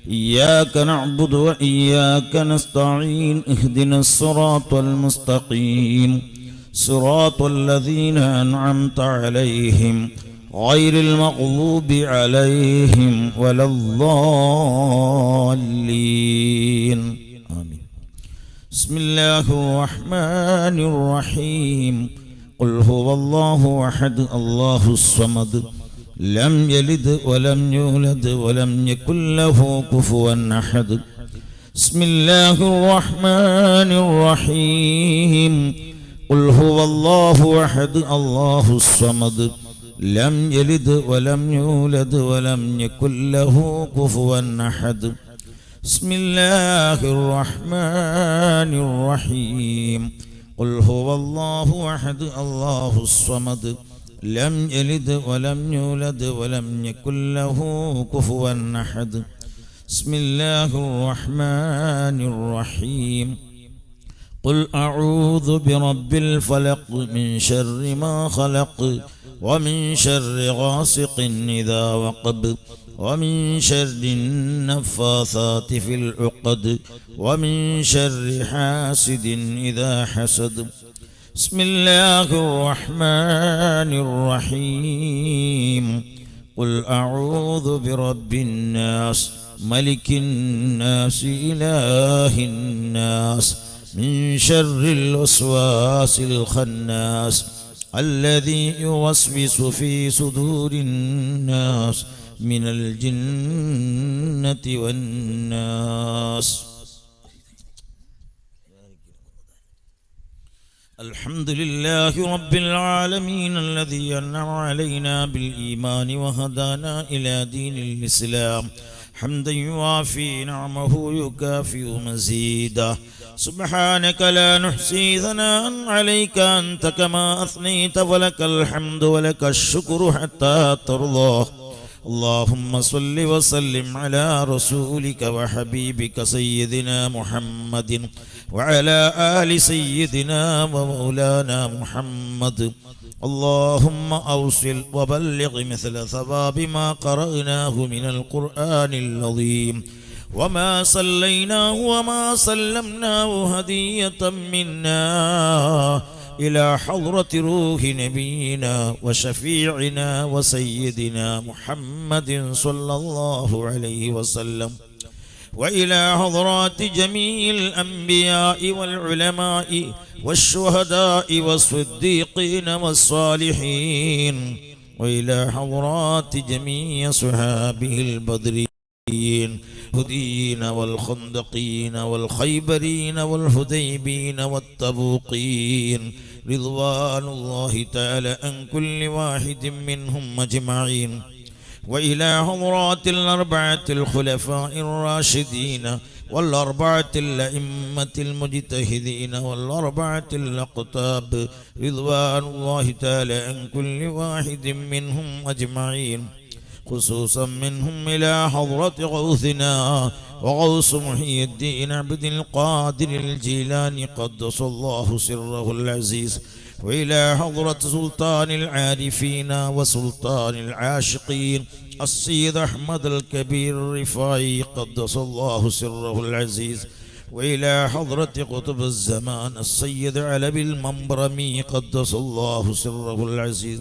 إياك نعبد وإياك نستعين اهدنا الصراط المستقيم صراط الذين أنعمت عليهم غير المغضوب عليهم ولا الضالين آمين. بسم الله الرحمن الرحيم. قل هو الله أحد الله الصمد لم يلد ولم يولد ولم يكن له كفوا أحد. بسم الله الرحمن الرحيم. قل هو الله أحد الله الصمد لم يلد ولم يولد ولم يكن له كفوا أحد. بسم الله الرحمن الرحيم. قل هو الله أحد الله الصمد لم يلد ولم يولد ولم يكن له كفوا أحد. بسم الله الرحمن الرحيم. قل أعوذ برب الفلق من شر ما خلق ومن شر غاسق إذا وقب ومن شر النفاثات في العقد ومن شر حاسد إذا حسد. بسم الله الرحمن الرحيم. قل أعوذ برب الناس ملك الناس إله الناس من شر الوسواس الخناس الذي يوسوس في صدور الناس من الجنة والناس. الحمد لله رب العالمين الذي أنعم علينا بالإيمان وهدانا إلى دين الإسلام حمدا يوافي نعمه يكافئ مزيدا. سبحانك لا نحصي ثناء عليك أنت كما أثنيت ولك الحمد ولك الشكر حتى ترضى. اللهم صل وسلم على رسولك وحبيبك سيدنا محمد وعلى آل سيدنا ومولانا محمد. اللهم أوصل وبلغ مثل ثواب ما قرأناه من القرآن العظيم وما صليناه وما سلمناه هدية منا إلى حضرة روح نبينا وشفيعنا وسيدنا محمد صلى الله عليه وسلم وإلى حضرات جميع الأنبياء والعلماء والشهداء والصديقين والصالحين وإلى حضرات جميع صحابه البدريين الهديين والخندقين والخيبرين والهديبين والتبوقين رضوان الله تعالى عن كل واحد منهم أجمعين. وإلى حضرات الأربعة الخلفاء الراشدين والأربعة الأئمة المجتهدين والأربعة الأقطاب رضوان الله تعالى عن كل واحد منهم أجمعين، خصوصا منهم إلى حضرة غوثنا وغوث محي الدين عبد القادر الجيلاني قدس الله سره العزيز، وإلى حضرة سلطان العارفين وسلطان العاشقين السيد أحمد الكبير الرفاعي قدس الله سره العزيز، وإلى حضرة قطب الزمان السيد علوي المنبرمي قدس الله سره العزيز،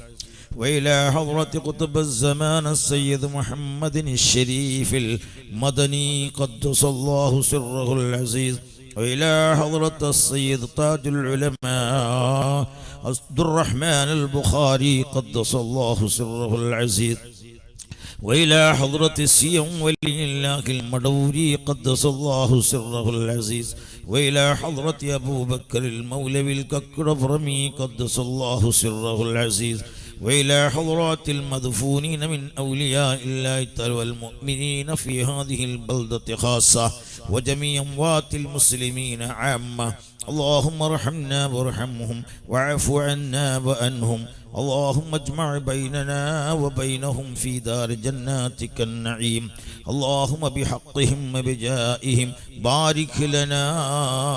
وإلى حضرة قطب الزمان السيد محمد الشريف المدني قدس الله سره العزيز، وإلى حضرة السيد تاج العلماء عبد الرحمن البخاري قدس الله سره العزيز، وإلى حضرة السيم ولي الله المدوري قدس الله سره العزيز، وإلى حضرة أبو بكر المولوي الككرفرمي قدس الله سره العزيز، وإلى حضرات المدفونين من أولياء الله تعالى والمؤمنين في هذه البلدة خاصة وجميع أموات المسلمين عامة. اللهم ارحمنا وارحمهم واعف عنا وعنهم اللهم اجمع بيننا وبينهم في دار جناتك النعيم اللهم بحقهم وبجائهم بارك لنا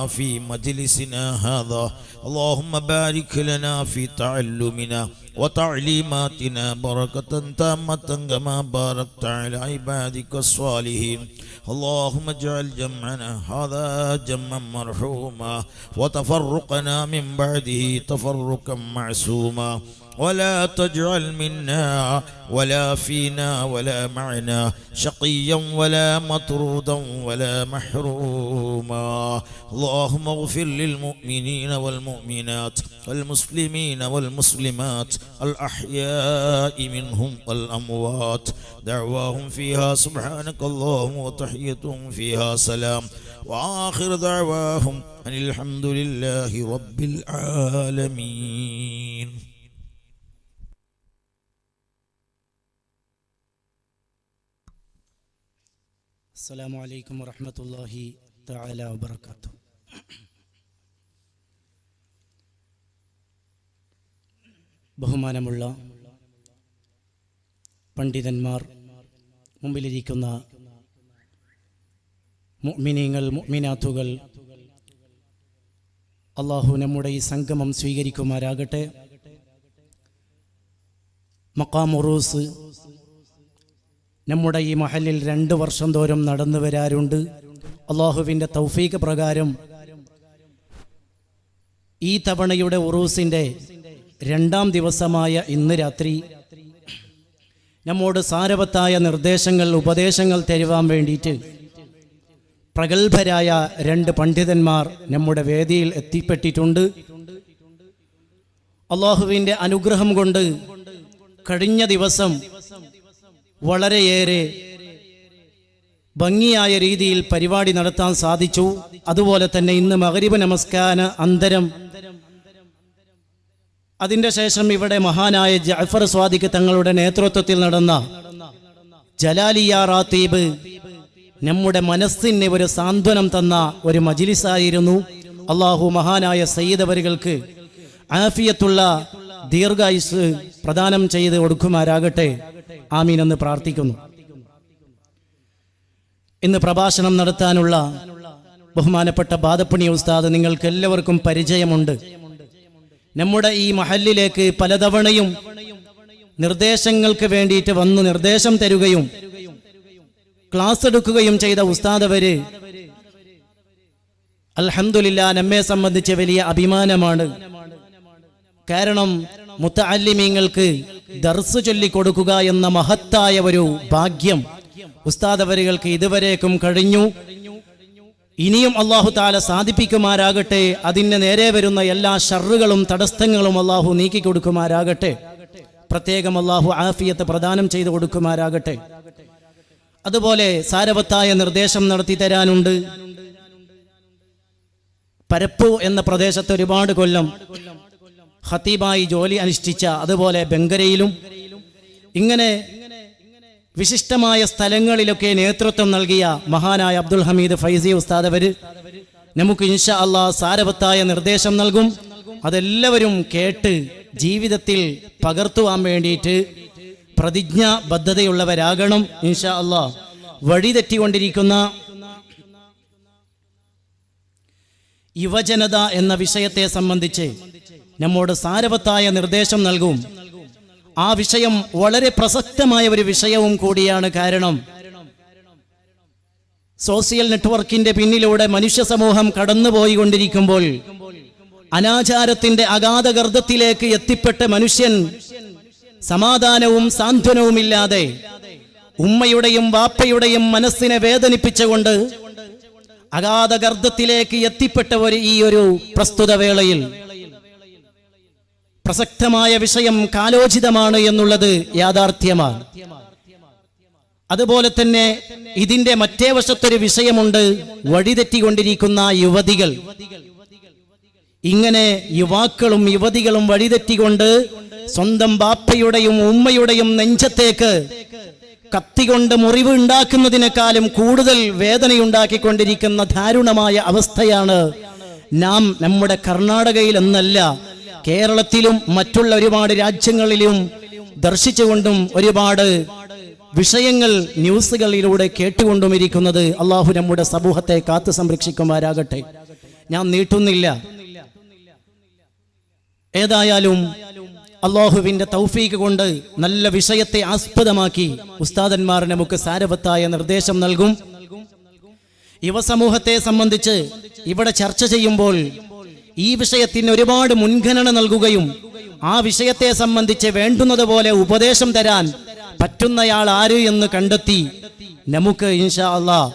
في مجلسنا هذا اللهم بارك لنا في تعلمنا وتعليماتنا بركة تامة كما باركت على عبادك الصالحين اللهم اجعل جمعنا هذا جمعا مرحوما وتفرقنا من بعده تفرقا معصوما ولا تجعل منا ولا فينا ولا معنا شقيا ولا مطرودا ولا محروما اللهم اغفر للمؤمنين والمؤمنات والمسلمين والمسلمات الأحياء منهم والأموات دعواهم فيها سبحانك اللهم وتحيتهم فيها سلام وآخر دعواهم أن الحمد لله رب العالمين. السلام عليكم ورحمة الله تعالى وبركاته. ബഹുമാനമുള്ള പണ്ഡിതന്മാർ, മുമ്പിലിരിക്കുന്ന മുഅ്മിനീങ്ങൾ, മുഅ്മിനാത്തുകൾ, അല്ലാഹു നമ്മുടെ ഈ സംഗമം സ്വീകരിക്കുമാറാകട്ടെ. മഖാം ഉറൂസ് നമ്മുടെ ഈ മഹലിൽ 2 വർഷം തോറും നടന്നു വരാറുണ്ട്. അള്ളാഹുവിൻ്റെ തൗഫീഖ് പ്രകാരം ഈ തവണയുടെ ഉറൂസിൻ്റെ 2ാം ദിവസമായ ഇന്ന് രാത്രി നമ്മോട് സാരവത്തായ നിർദ്ദേശങ്ങൾ, ഉപദേശങ്ങൾ തരുവാൻ വേണ്ടിയിട്ട് പ്രഗത്ഭരായ 2 പണ്ഡിതന്മാർ നമ്മുടെ വേദിയിൽ എത്തിപ്പെട്ടിട്ടുണ്ട്. അള്ളാഹുവിൻ്റെ അനുഗ്രഹം കൊണ്ട് കഴിഞ്ഞ ദിവസം വളരെയേറെ ഭംഗിയായ രീതിയിൽ പരിപാടി നടത്താൻ സാധിച്ചു. അതുപോലെ തന്നെ ഇന്ന് മഗ്രിബ് നമസ്കാര അന്തരം, അതിൻ്റെ ശേഷം ഇവിടെ മഹാനായ ജഅഫർ സ്വാദിഖ് തങ്ങളുടെ നേതൃത്വത്തിൽ നടന്ന ജലാലിയ റാത്തീബ് നമ്മുടെ മനസ്സിന് ഒരു സാന്ത്വനം തന്ന ഒരു മജ്ലിസായിരുന്നു. അള്ളാഹു മഹാനായ സയ്യിദ് അവറുകൾക്ക് ആഫിയത്തുള്ള ദീർഘായുസ് പ്രദാനം ചെയ്ത് കൊടുക്കുമാറാകട്ടെ. ആമീൻ എന്ന് പ്രാർത്ഥിക്കുന്നു. ഇന്ന് പ്രഭാഷണം നടത്താനുള്ള ബഹുമാനപ്പെട്ട ബാദപ്പണി ഉസ്താദ് നിങ്ങൾക്ക് എല്ലാവർക്കും പരിചയമുണ്ട്. നമ്മുടെ ഈ മഹല്ലിലേക്ക് പലതവണയും നിർദ്ദേശങ്ങൾക്ക് വേണ്ടിയിട്ട് വന്ന് നിർദ്ദേശം തരുകയും ക്ലാസ് എടുക്കുകയും ചെയ്ത ഉസ്താദ് അവര് അൽഹംദുലില്ലാ നമ്മെ സംബന്ധിച്ച് വലിയ അഭിമാനമാണ്. കാരണം മുത്തഅല്ലിമീങ്ങൾക്ക് ദർസ് ചൊല്ലിക്കൊടുക്കുക എന്ന മഹത്തായ ഒരു ഭാഗ്യം ഉസ്താദ് അവറുകൾക്ക് ഇതുവരേക്കും കഴിഞ്ഞു. ഇനിയും അല്ലാഹു തആല സാധിപ്പിക്കുമാറാകട്ടെ. അതിന് നേരെ വരുന്ന എല്ലാ ഷർറുകളും തടസ്സങ്ങളും അല്ലാഹു നീക്കി കൊടുക്കുമാറാകട്ടെ. പ്രത്യേകം അല്ലാഹു ആഫിയത്ത് പ്രദാനം ചെയ്തു കൊടുക്കുമാറാകട്ടെ. അതുപോലെ സാരവത്തായ നിർദ്ദേശം നടത്തി തരാനുണ്ട്. പരപ്പു എന്ന പ്രദേശത്ത് ഒരുപാട് കൊല്ലം ഖതീബായി ജോലി അനുഷ്ഠിച്ച, അതുപോലെ ബംഗരയിലും ഇങ്ങനെ വിശിഷ്ടമായ സ്ഥലങ്ങളിലൊക്കെ നേതൃത്വം നൽകിയ മഹാനായ അബ്ദുൽ ഹമീദ് ഫൈസി ഉസ്താദ് അവര് നമുക്ക് ഇൻഷാ അല്ലാഹ് സാരവത്തായ നിർദ്ദേശം നൽകും. അതെല്ലാവരും കേട്ട് ജീവിതത്തിൽ പകർത്തുവാൻ വേണ്ടിയിട്ട് പ്രതിജ്ഞാബദ്ധതയുള്ളവരാകണം ഇൻഷാ അല്ലാഹ്. വഴിതെറ്റിക്കൊണ്ടിരിക്കുന്ന യുവജനത എന്ന വിഷയത്തെ സംബന്ധിച്ച് നമ്മോട് സാരവത്തായ നിർദ്ദേശം നൽകും. ആ വിഷയം വളരെ പ്രസക്തമായ ഒരു വിഷയവും കൂടിയാണ്. കാരണം സോഷ്യൽ നെറ്റ്വർക്കിന്റെ പിന്നിലൂടെ മനുഷ്യ സമൂഹം കടന്നുപോയിക്കൊണ്ടിരിക്കുമ്പോൾ അനാചാരത്തിന്റെ അഗാധഗർത്തത്തിലേക്ക് എത്തിപ്പെട്ട മനുഷ്യൻ സമാധാനവും സാന്ത്വനവുമില്ലാതെ ഉമ്മയുടെയും വാപ്പയുടെയും മനസ്സിനെ വേദനിപ്പിച്ചുകൊണ്ട് അഗാധഗർത്തത്തിലേക്ക് എത്തിപ്പെട്ടവർ ഈ ഒരു പ്രസ്തുത വേളയിൽ പ്രസക്തമായ വിഷയം കാലോചിതമാണ് എന്നുള്ളത് യാഥാർത്ഥ്യമാണ്. അതുപോലെ തന്നെ ഇതിന്റെ മറ്റേ വശത്തൊരു വിഷയമുണ്ട്, വഴിതെറ്റിക്കൊണ്ടിരിക്കുന്ന യുവതികൾ. ഇങ്ങനെ യുവാക്കളും യുവതികളും വഴിതെറ്റിക്കൊണ്ട് സ്വന്തം ബാപ്പയുടെയും ഉമ്മയുടെയും നെഞ്ചത്തേക്ക് കത്തികൊണ്ട് മുറിവ് ഉണ്ടാക്കുന്നതിനേക്കാളും കൂടുതൽ വേദനയുണ്ടാക്കിക്കൊണ്ടിരിക്കുന്ന ദാരുണമായ അവസ്ഥയാണ് നാം നമ്മുടെ കർണാടകയിൽ എന്നല്ല കേരളത്തിലും മറ്റുള്ള ഒരുപാട് രാജ്യങ്ങളിലും ദർശിച്ചുകൊണ്ടും ഒരുപാട് വിഷയങ്ങൾ ന്യൂസുകളിലൂടെ കേട്ടുകൊണ്ടുമിരിക്കുന്നത്. അള്ളാഹു നമ്മുടെ സമൂഹത്തെ കാത്തു സംരക്ഷിക്കുമാരാകട്ടെ. ഞാൻ നീട്ടുന്നില്ല. ഏതായാലും അള്ളാഹുവിന്റെ തൗഫീഖ് കൊണ്ട് നല്ല വിഷയത്തെ ആസ്പദമാക്കി ഉസ്താദന്മാർ നമുക്ക് സാരവത്തായ നിർദ്ദേശം നൽകും. യുവസമൂഹത്തെ സംബന്ധിച്ച് ഇവിടെ ചർച്ച ചെയ്യുമ്പോൾ ഈ വിഷയത്തിന് ഒരുപാട് മുൻഗണന നൽകുകയും ആ വിഷയത്തെ സംബന്ധിച്ച് വേണ്ടുന്നത് പോലെ ഉപദേശം തരാൻ പറ്റുന്നയാൾ ആര് എന്ന് കണ്ടെത്തി നമുക്ക് ഇൻഷാ അല്ലാഹ്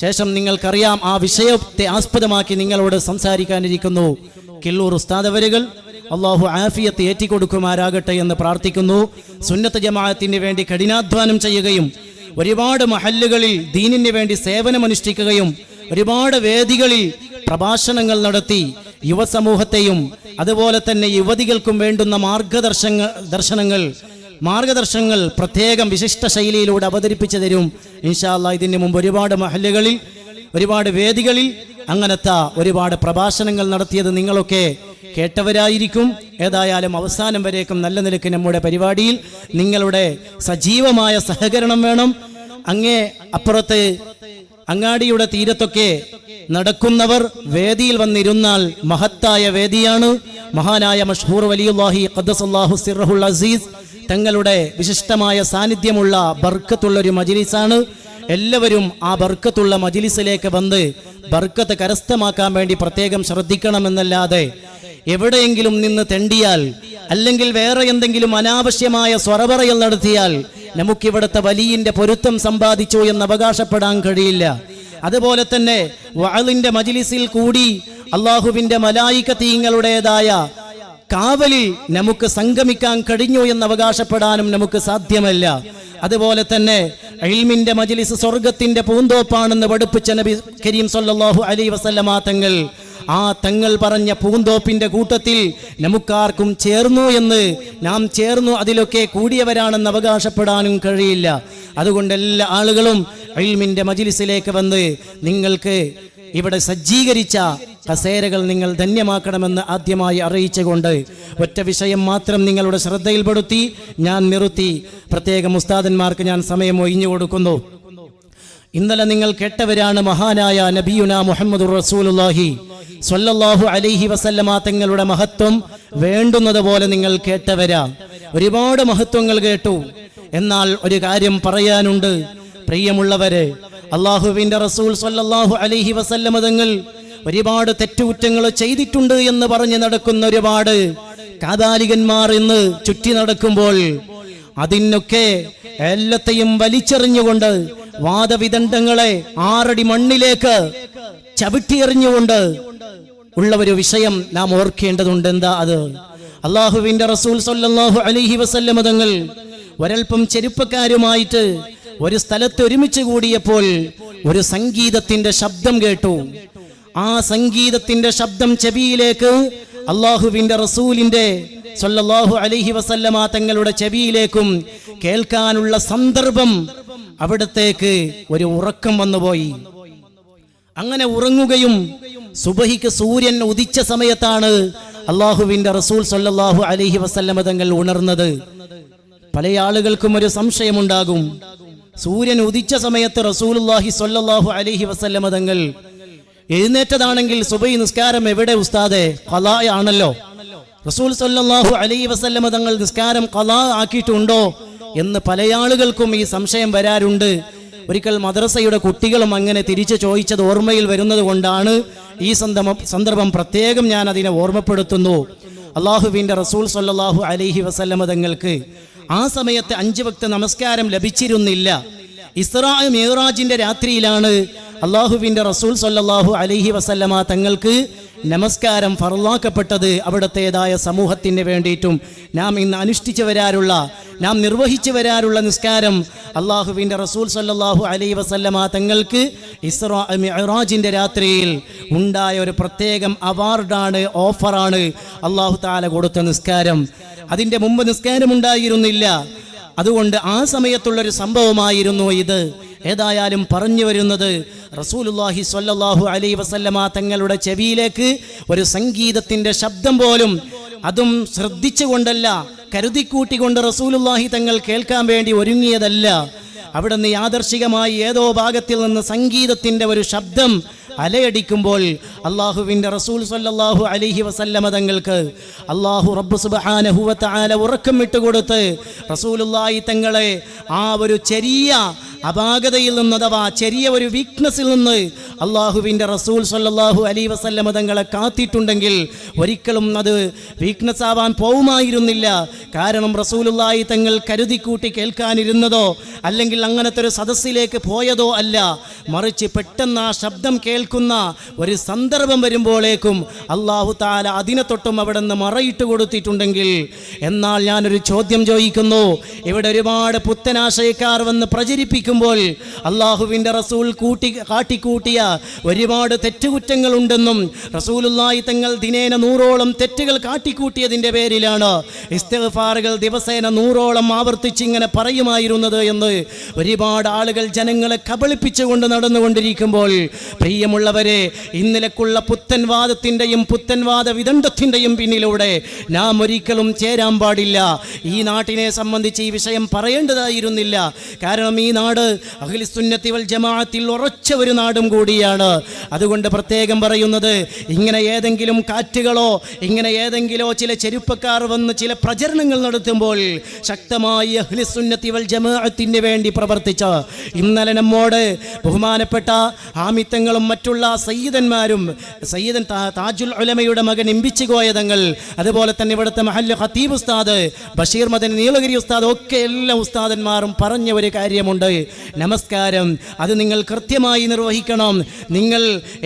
ശേഷം നിങ്ങൾക്കറിയാം ആ വിഷയത്തെ ആസ്പദമാക്കി നിങ്ങളോട് സംസാരിക്കാനിരിക്കുന്നു കിള്ളൂർ ഉസ്താദ് അവരുകൾ. അള്ളാഹു ആഫിയത്ത് ഏറ്റിക്കൊടുക്കുമാരാകട്ടെ എന്ന് പ്രാർത്ഥിക്കുന്നു. സുന്നത്ത് ജമാഅത്തിന് വേണ്ടി കഠിനാധ്വാനം ചെയ്യുകയും ഒരുപാട് മഹല്ലുകളിൽ ദീനിന് വേണ്ടി സേവനമനുഷ്ഠിക്കുകയും ഒരുപാട് വേദികളിൽ പ്രഭാഷണങ്ങൾ നടത്തി യുവസമൂഹത്തെയും അതുപോലെ തന്നെ യുവതികൾക്കും വേണ്ടുന്ന മാർഗദർശനങ്ങൾ പ്രത്യേകം വിശിഷ്ട ശൈലിയിലൂടെ അവതരിപ്പിച്ചു തരും ഇൻഷാ അല്ലാഹ്. ഇതിന് മുമ്പ് ഒരുപാട് മഹല്ലുകളിൽ ഒരുപാട് വേദികളിൽ അങ്ങനത്തെ ഒരുപാട് പ്രഭാഷണങ്ങൾ നടത്തിയത് നിങ്ങളൊക്കെ കേട്ടവരായിരിക്കും. ഏതായാലും അവസാനം വരേക്കും നല്ല നിലയ്ക്ക് നമ്മുടെ പരിപാടിയിൽ നിങ്ങളുടെ സജീവമായ സഹകരണം വേണം. അങ്ങേ അപ്പുറത്ത് അങ്ങാടിയുടെ തീരത്തൊക്കെ നടക്കുന്നവർ വേദിയിൽ വന്നിരുന്നാൽ മഹത്തായ വേദിയാണ്. മഹാനായ മഷ്ഹൂർ വലിയുല്ലാഹി ഖദ്ദസല്ലാഹു സിർറഹുൽ അസീസ് തങ്ങളുടെ വിശിഷ്ടമായ സാന്നിധ്യമുള്ള ബർക്കത്തുള്ള ഒരു മജ്ലിസാണ്. എല്ലാവരും ആ ബർക്കത്തുള്ള മജ്ലിസിലേക്ക് വന്ന് ബർക്കത്ത് കരസ്ഥമാക്കാൻ വേണ്ടി പ്രത്യേകം ശ്രദ്ധിക്കണമെന്നല്ലാതെ എവിടെയെങ്കിലും നിന്ന് തെണ്ടിയാൽ അല്ലെങ്കിൽ വേറെ എന്തെങ്കിലും അനാവശ്യമായ സ്വറപറയൽ നടത്തിയാൽ നമുക്കിവിടുത്തെ വലിയന്റെ പൊരുത്തം സമ്പാദിച്ചു എന്ന് അവകാശപ്പെടാൻ കഴിയില്ല. അതുപോലെ തന്നെ വഅലിന്റെ മജ്ലിസിൽ കൂടി അള്ളാഹുവിന്റെ മലായികതീങ്ങളുടേതായ കാവലിൽ നമുക്ക് സംഗമിക്കാൻ കഴിഞ്ഞു എന്ന് അവകാശപ്പെടാനും നമുക്ക് സാധ്യമല്ല. അതുപോലെ തന്നെ ഇൽമിന്റെ മജ്ലിസ് സ്വർഗത്തിന്റെ പൂന്തോപ്പാണെന്ന് പഠിപ്പിച്ച നബി കരീം സല്ലല്ലാഹു അലൈഹി വസല്ലമ തങ്ങൾ ആ തങ്ങൾ പറഞ്ഞ പൂന്തോപ്പിന്റെ കൂട്ടത്തിൽ നമുക്കാർക്കും നാം ചേർന്നു അതിലൊക്കെ കൂടിയവരാണെന്ന് അവകാശപ്പെടാനും കഴിയില്ല. അതുകൊണ്ട് എല്ലാ ആളുകളും ഇൽമിന്റെ മജ്ലിസിലേക്ക് വന്ന് നിങ്ങൾക്ക് ഇവിടെ സജ്ജീകരിച്ച കസേരകൾ നിങ്ങൾ ധന്യമാക്കണമെന്ന് ആദ്യമായി അറിയിച്ചുകൊണ്ട് ഒറ്റ വിഷയം മാത്രം നിങ്ങളുടെ ശ്രദ്ധയിൽപ്പെടുത്തി ഞാൻ നിർത്തി. പ്രത്യേകം ഉസ്താദന്മാർക്ക് ഞാൻ സമയം ഒഴിഞ്ഞു കൊടുക്കുന്നു. ഇന്നലെ നിങ്ങൾ കേട്ടവരാണ് മഹാനായ നബിയുനാ മുഹമ്മദുർ റസൂലുള്ളാഹി സ്വല്ലല്ലാഹു അലൈഹി വസല്ലമ തങ്ങളുടെ മഹത്വം വേണ്ടുന്നത് പോലെ നിങ്ങൾ കേട്ടവരാ. ഒരുപാട് മഹത്വങ്ങൾ കേട്ടു. എന്നാൽ ഒരു കാര്യം പറയാനുണ്ട് പ്രിയമുള്ളവരെ. അള്ളാഹുവിന്റെ റസൂൽ സ്വല്ലല്ലാഹു അലൈഹി വസല്ലമ തങ്ങൾ ഒരുപാട് തെറ്റുകുറ്റങ്ങൾ ചെയ്തിട്ടുണ്ട് എന്ന് പറഞ്ഞ് നടക്കുന്ന ഒരുപാട് കാതാലികന്മാർ ഇന്ന് ചുറ്റി നടക്കുമ്പോൾ അതിനൊക്കെ എല്ലാത്തെയും വലിച്ചെറിഞ്ഞുകൊണ്ട് വാദവിദണ്ഡങ്ങളെ 6 അടി മണ്ണിലേക്ക് ചവിട്ടിയെറിഞ്ഞുകൊണ്ട് ഉള്ള ഒരു വിഷയം നാം ഓർക്കേണ്ടതുണ്ട്. എന്താ അത്? അള്ളാഹുവിന്റെ റസൂൽ സ്വല്ലല്ലാഹു അലൈഹി വസല്ലമ തങ്ങൾ ഒരൽപ്പം ചെരുപ്പക്കാരുമായിട്ട് ഒരു സ്ഥലത്ത് ഒരുമിച്ച് കൂടിയപ്പോൾ ഒരു സംഗീതത്തിന്റെ ശബ്ദം കേട്ടു. ആ സംഗീതത്തിന്റെ ശബ്ദം ചെവിയിലേക്ക് അള്ളാഹുവിന്റെ റസൂലിന്റെ സ്വല്ലല്ലാഹു അലൈഹി വസല്ലമ തങ്ങളുടെ ചെവിയിലേക്കും കേൾക്കാനുള്ള സന്ദർഭം അവിടത്തേക്ക് ഒരു ഉറക്കം വന്നുപോയി. അങ്ങനെ ഉറങ്ങുകയും സുബഹിക്ക് സൂര്യൻ ഉദിച്ച സമയത്താണ് അള്ളാഹുവിന്റെ റസൂൽ സ്വല്ലല്ലാഹു അലൈഹി വസല്ലമ തങ്ങൾ ഉണർന്നത്. പല ആളുകൾക്കും ഒരു സംശയമുണ്ടാകും, സൂര്യൻ ഉദിച്ച സമയത്ത് റസൂലുള്ളാഹി സ്വല്ലല്ലാഹു അലൈഹി വസല്ലമ തങ്ങൾ എഴുന്നേറ്റതാണെങ്കിൽ സുബഹി നിസ്കാരം എവിടെ ഉസ്താദേ? ഖളാ ആണല്ലോ. റസൂൽ സ്വല്ലല്ലാഹു അലൈഹി വസല്ലമ തങ്ങൾ നിസ്കാരം ഖളാ ആക്കിയിട്ടുണ്ടോ എന്ന് പല ആളുകൾക്കും ഈ സംശയം വരാറുണ്ട്. ഒരിക്കൽ മദ്രസയുടെ കുട്ടികളും അങ്ങനെ തിരിച്ചു ചോദിച്ചത് ഓർമ്മയിൽ വരുന്നത് കൊണ്ടാണ് ഈ സന്ദർഭം പ്രത്യേകം ഞാൻ അതിനെ ഓർമ്മപ്പെടുത്തുന്നു. അള്ളാഹുവിന്റെ റസൂൽ സ്വല്ലല്ലാഹു അലൈഹി വസല്ലമ തങ്ങൾക്ക് ആ സമയത്ത് 5 വക്ത് നമസ്കാരം ലഭിച്ചിരുന്നില്ല. ഇസ്രാ മിഅ്റാജിന്റെ രാത്രിയിലാണ് അള്ളാഹുവിന്റെ റസൂൽ സ്വല്ലല്ലാഹു അലൈഹി വസല്ലമ തങ്ങൾക്ക് നമസ്കാരം ഫർളാക്കപ്പെട്ടത്. അവിടത്തേതായ സമൂഹത്തിന് വേണ്ടിയിട്ടും നാം ഇന്ന് നാം നിർവഹിച്ചു വരാറുള്ള നിസ്കാരം അള്ളാഹുവിന്റെ റസൂൽ സ്വല്ലല്ലാഹു അലൈഹി വസല്ലമ തങ്ങൾക്ക് ഇസ്രാ മിഅ്റാജിന്റെ രാത്രിയിൽ ഉണ്ടായ ഒരു പ്രത്യേകം അവാർഡാണ്, ഓഫറാണ് അള്ളാഹു തആല കൊടുത്ത നിസ്കാരം. അതിന്റെ മുമ്പ് നിസ്കാരം ഉണ്ടായിരുന്നില്ല. അതുകൊണ്ട് ആ സമയത്തുള്ളൊരു സംഭവമായിരുന്നു ഇത്. ഏതായാലും പറഞ്ഞു വരുന്നത് റസൂലുള്ളാഹി സ്വല്ലല്ലാഹു അലൈഹി വസല്ലമ തങ്ങളുടെ ചെവിയിലേക്ക് ഒരു സംഗീതത്തിന്റെ ശബ്ദം പോലും അതും ശ്രദ്ധിച്ചുകൊണ്ടല്ല, കരുതിക്കൂട്ടിക്കൊണ്ട് റസൂലുള്ളാഹി തങ്ങൾ കേൾക്കാൻ വേണ്ടി ഒരുങ്ങിയതല്ല. അവിടുന്ന് യാദർശികമായി ഏതോ ഭാഗത്തിൽ നിന്ന് സംഗീതത്തിൻ്റെ ഒരു ശബ്ദം അലയടിക്കുമ്പോൾ അള്ളാഹുവിൻ്റെ റസൂൽ സല്ലല്ലാഹു അലൈഹി വസല്ലമ തങ്ങൾക്ക് അള്ളാഹു റബ്ബ് സുബ്ഹാനഹു വ തആല ഉറക്കം വിട്ടുകൊടുത്ത് റസൂലുള്ളാഹി തങ്ങളെ ആ ഒരു ചെറിയ അപാകതയിൽ നിന്ന്, അഥവാ ചെറിയ ഒരു വീക്ക്നെസ്സിൽ നിന്ന് അള്ളാഹുവിൻ്റെ റസൂൽ സല്ലല്ലാഹു അലൈഹി വസല്ലമ തങ്ങളെ കാത്തിട്ടുണ്ടെങ്കിൽ ഒരിക്കലും അത് വീക്ക്നെസ് ആവാൻ പോവുമായിരുന്നില്ല. കാരണം റസൂലുള്ളാഹി തങ്ങൾ കരുതിക്കൂട്ടി കേൾക്കാനിരുന്നതോ അല്ലെങ്കിൽ അങ്ങനത്തെ ഒരു സദസ്സിലേക്ക് പോയതോ അല്ല, മറിച്ച് പെട്ടെന്ന് ആ ശബ്ദം കേൾക്കുന്ന ഒരു സന്ദർഭം വരുമ്പോഴേക്കും അള്ളാഹു തആല അതിനെ തൊട്ടും അവിടെ നിന്ന് മറയിട്ട് കൊടുത്തിട്ടുണ്ടെങ്കിൽ. എന്നാൽ ഞാനൊരു ചോദ്യം ചോദിക്കുന്നു. ഇവിടെ ഒരുപാട് പുത്തനാശയക്കാർ വന്ന് പ്രചരിപ്പിക്കുമ്പോൾ അള്ളാഹുവിൻ്റെ റസൂൽ കാട്ടിക്കൂട്ടിയ ഒരുപാട് തെറ്റുകുറ്റങ്ങളുണ്ടെന്നും റസൂലുള്ളാഹി തങ്ങൾ ദിനേന 100ഓളം തെറ്റുകൾ കാട്ടിക്കൂട്ടിയതിൻ്റെ പേരിലാണ് ഇസ്തിഗ്ഫാറുകൾ ദിവസേന 100ഓളം ആവർത്തിച്ച് ഇങ്ങനെ പറയുമായിരുന്നത് എന്ന് ഒരുപാട് ആളുകൾ ജനങ്ങളെ കബളിപ്പിച്ചുകൊണ്ട് നടന്നുകൊണ്ടിരിക്കുമ്പോൾ, പ്രിയമുള്ളവരെ, ഇന്നലേക്കുള്ള പുത്തൻവാദത്തിൻ്റെയും പുത്തൻവാദ വിദണ്ഡത്തിൻ്റെയും പിന്നിലൂടെ നാം ഒരിക്കലും ചേരാൻ പാടില്ല. ഈ നാട്ടിനെ സംബന്ധിച്ച് ഈ വിഷയം പറയേണ്ടതായിരുന്നില്ല. കാരണം ഈ നാട് അഹ്ലുസുന്നത്തി വൽ ജമാഅത്തിൽ ഉറച്ച ഒരു നാടും കൂടിയാണ്. അതുകൊണ്ട് പ്രത്യേകം പറയുന്നത്, ഇങ്ങനെ ഏതെങ്കിലും കാറ്റുകളോ ഇങ്ങനെ ഏതെങ്കിലോ ചില ചെരുപ്പക്കാർ വന്ന് ചില പ്രചരണങ്ങൾ നടത്തുമ്പോൾ ശക്തമായി അഹ്ലുസുന്നത്തി വൽ ജമാഅത്തിന് വേണ്ടി പ്രവർത്തിച്ച ഇന്നലെ നമ്മോട് ബഹുമാനപ്പെട്ട ആമിത്തങ്ങളും മറ്റുള്ള സയ്യിദന്മാരും, സയ്യിദൻ താജുൽ ഉലമയുടെ മകൻ ഇമ്പിച്ചുകോയ തങ്ങൾ, അതുപോലെ തന്നെ ഇവിടുത്തെ മഹല്ല് ഖതീബ് ഉസ്താദ്, ബഷീർ മദനി നീലഗിരി ഉസ്താദ്, ഒക്കെ എല്ലാ ഉസ്താദന്മാരും പറഞ്ഞ ഒരു കാര്യമുണ്ട്. നമസ്കാരം അത് നിങ്ങൾ കൃത്യമായി നിർവഹിക്കണം. നിങ്ങൾ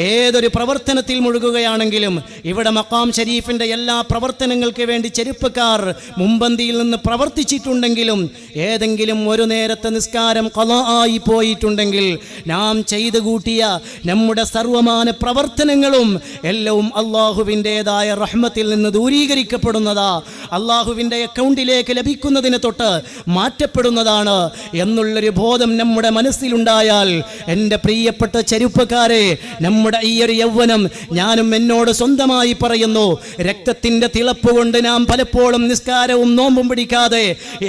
ഏതൊരു പ്രവർത്തനത്തിൽ മുഴുകുകയാണെങ്കിലും ഇവിടെ മഖാം ഷരീഫിൻ്റെ എല്ലാ പ്രവർത്തനങ്ങൾക്ക് വേണ്ടി ചെരുപ്പക്കാർ മുമ്പന്തിയിൽ നിന്ന് പ്രവർത്തിച്ചിട്ടുണ്ടെങ്കിലും ഏതെങ്കിലും ഒരു നേരത്തെ നിസ്കാരം ഖളാ ആയി പോയിട്ടുണ്ടെങ്കിൽ നാം ചെയ്തു കൂട്ടിയ നമ്മുടെ സർവമാന പ്രവർത്തനങ്ങളും എല്ലാം അള്ളാഹുവിൻ്റെതായ റഹ്മത്തിൽ നിന്ന് ദൂരീകരിക്കപ്പെടുന്നതാ, അള്ളാഹുവിൻ്റെ അക്കൗണ്ടിലേക്ക് ലഭിക്കുന്നതിന് തൊട്ട് മാറ്റപ്പെടുന്നതാണ് എന്നുള്ളൊരു ബോധം നമ്മുടെ മനസ്സിലുണ്ടായാൽ, എൻ്റെ പ്രിയപ്പെട്ട ചെരുപ്പക്കാരെ, നമ്മുടെ ഈ ഒരു യൗവനം ഞാനും എന്നോട് സ്വന്തമായി പറയുന്നു, രക്തത്തിൻ്റെ തിളപ്പ് കൊണ്ട് നാം പലപ്പോഴും നിസ്കാരവും നോമ്പും പിടിക്കാതെ